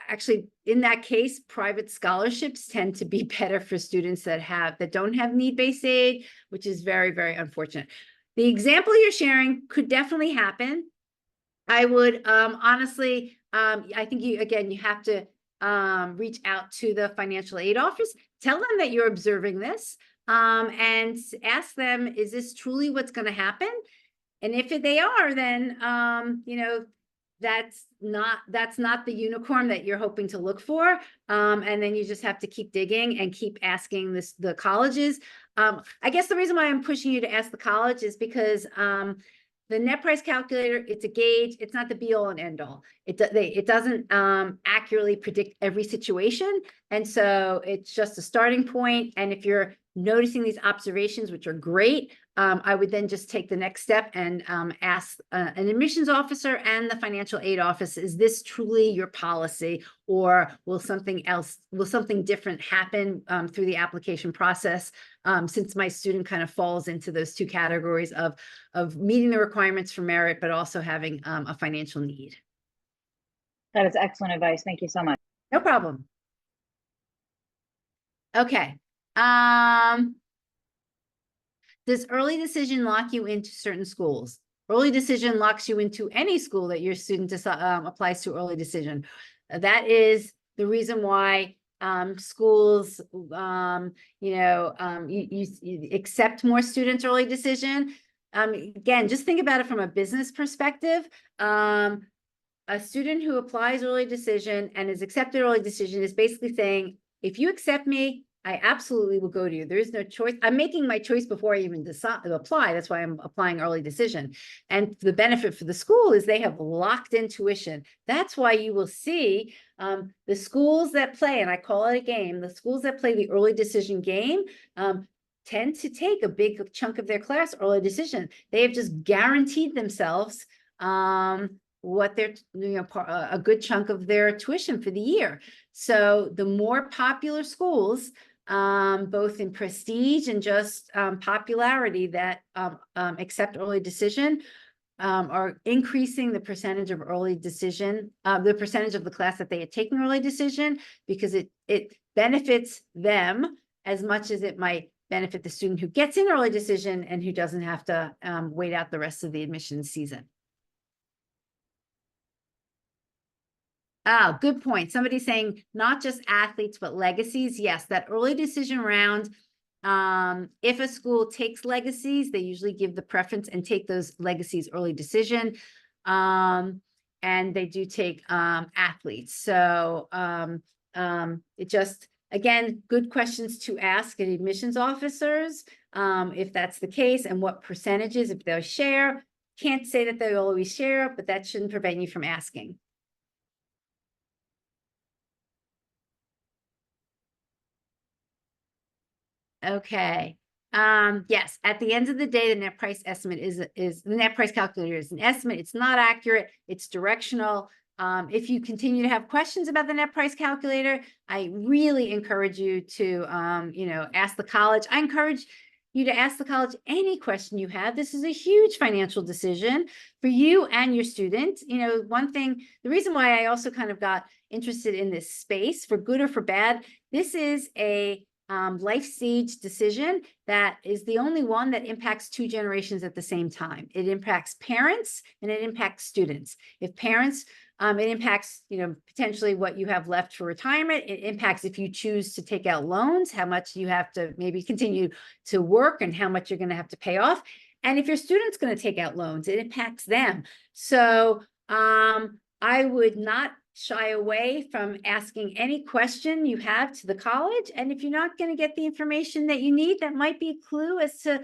actually in that case, private scholarships tend to be better for students that don't have need-based aid, which is very, very unfortunate. The example you're sharing could definitely happen. I would honestly, I think you have to reach out to the financial aid office, tell them that you're observing this. and ask them, is this truly what's going to happen? And if they are, then, that's not the unicorn that you're hoping to look for. And then you just have to keep digging and keep asking the colleges. I guess the reason why I'm pushing you to ask the college is because, the net price calculator, it's a gauge. It's not the be all and end all. It doesn't accurately predict every situation. And so it's just a starting point. And if you're noticing these observations, which are great, I would then just take the next step and ask an admissions officer and the financial aid office, is this truly your policy, or will something different happen through the application process, since my student kind of falls into those two categories of meeting the requirements for merit, but also having a financial need. That is excellent advice. Thank you so much. No problem. Okay. Does early decision lock you into certain schools? Early decision locks you into any school that your student applies to early decision. That is the reason why schools, you accept more students early decision. Again, just think about it from a business perspective. A student who applies early decision and is accepted early decision is basically saying, if you accept me, I absolutely will go to you. There is no choice. I'm making my choice before I even decide to apply. That's why I'm applying early decision. And the benefit for the school is they have locked in tuition. That's why you will see the schools that play, and I call it a game, the schools that play the early decision game tend to take a big chunk of their class early decision. They have just guaranteed themselves what their, a good chunk of their tuition for the year. So the more popular schools, both in prestige and just popularity, that accept early decision, are increasing the percentage of early decision, the percentage of the class that they are taking early decision, because it benefits them as much as it might benefit the student who gets in early decision and who doesn't have to wait out the rest of the admissions season. Oh, good point. Somebody's saying not just athletes, but legacies. Yes, that early decision round. If a school takes legacies, they usually give the preference and take those legacies early decision. And they do take athletes. So it just, again, good questions to ask at admissions officers, if that's the case, and what percentages, if they'll share. Can't say that they'll always share, but that shouldn't prevent you from asking. Okay. Yes, at the end of the day, the net price estimate is the net price calculator is an estimate. It's not accurate. It's directional. If you continue to have questions about the net price calculator, I really encourage you to, ask the college. I encourage you to ask the college any question you have. This is a huge financial decision for you and your student. One thing, the reason why I also kind of got interested in this space, for good or for bad, this is a life stage decision that is the only one that impacts two generations at the same time. It impacts parents and it impacts students. If parents, it impacts, potentially what you have left for retirement. It impacts if you choose to take out loans, how much you have to maybe continue to work and how much you're going to have to pay off. And if your student's going to take out loans, it impacts them. So I would not shy away from asking any question you have to the college. And if you're not going to get the information that you need, that might be a clue as to,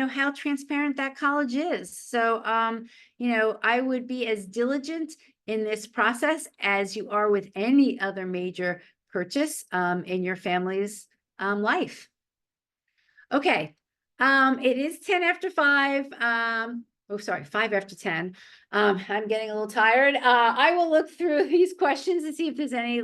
how transparent that college is. So, I would be as diligent in this process as you are with any other major purchase in your family's life. Okay. It is 10 after 5. Oh, sorry, 5 after 10. I'm getting a little tired. I will look through these questions and see if there's any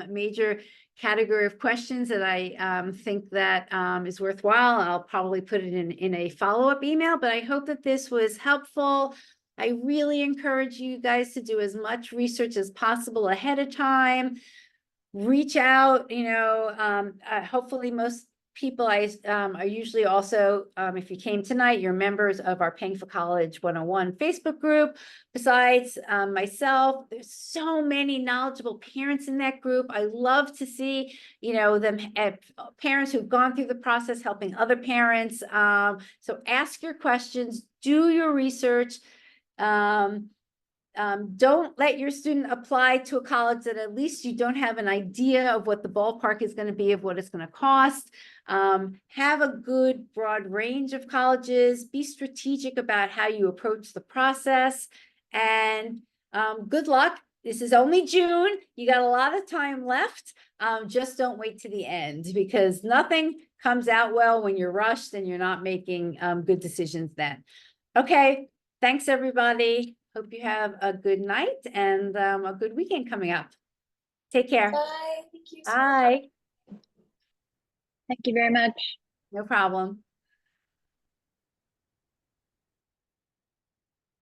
major category of questions that I think that is worthwhile. I'll probably put it in a follow-up email, but I hope that this was helpful. I really encourage you guys to do as much research as possible ahead of time. Reach out, hopefully people are usually also, if you came tonight, you're members of our Paying for College 101 Facebook group. Besides myself, there's so many knowledgeable parents in that group. I love to see, them parents who've gone through the process helping other parents. So ask your questions, do your research. Don't let your student apply to a college that at least you don't have an idea of what the ballpark is going to be, of what it's going to cost. Have a good broad range of colleges. Be strategic about how you approach the process. And good luck. This is only June. You got a lot of time left. Just don't wait to the end, because nothing comes out well when you're rushed and you're not making good decisions then. Okay. Thanks, everybody. Hope you have a good night and a good weekend coming up. Take care. Bye. Thank you. Bye. Thank you very much. No problem.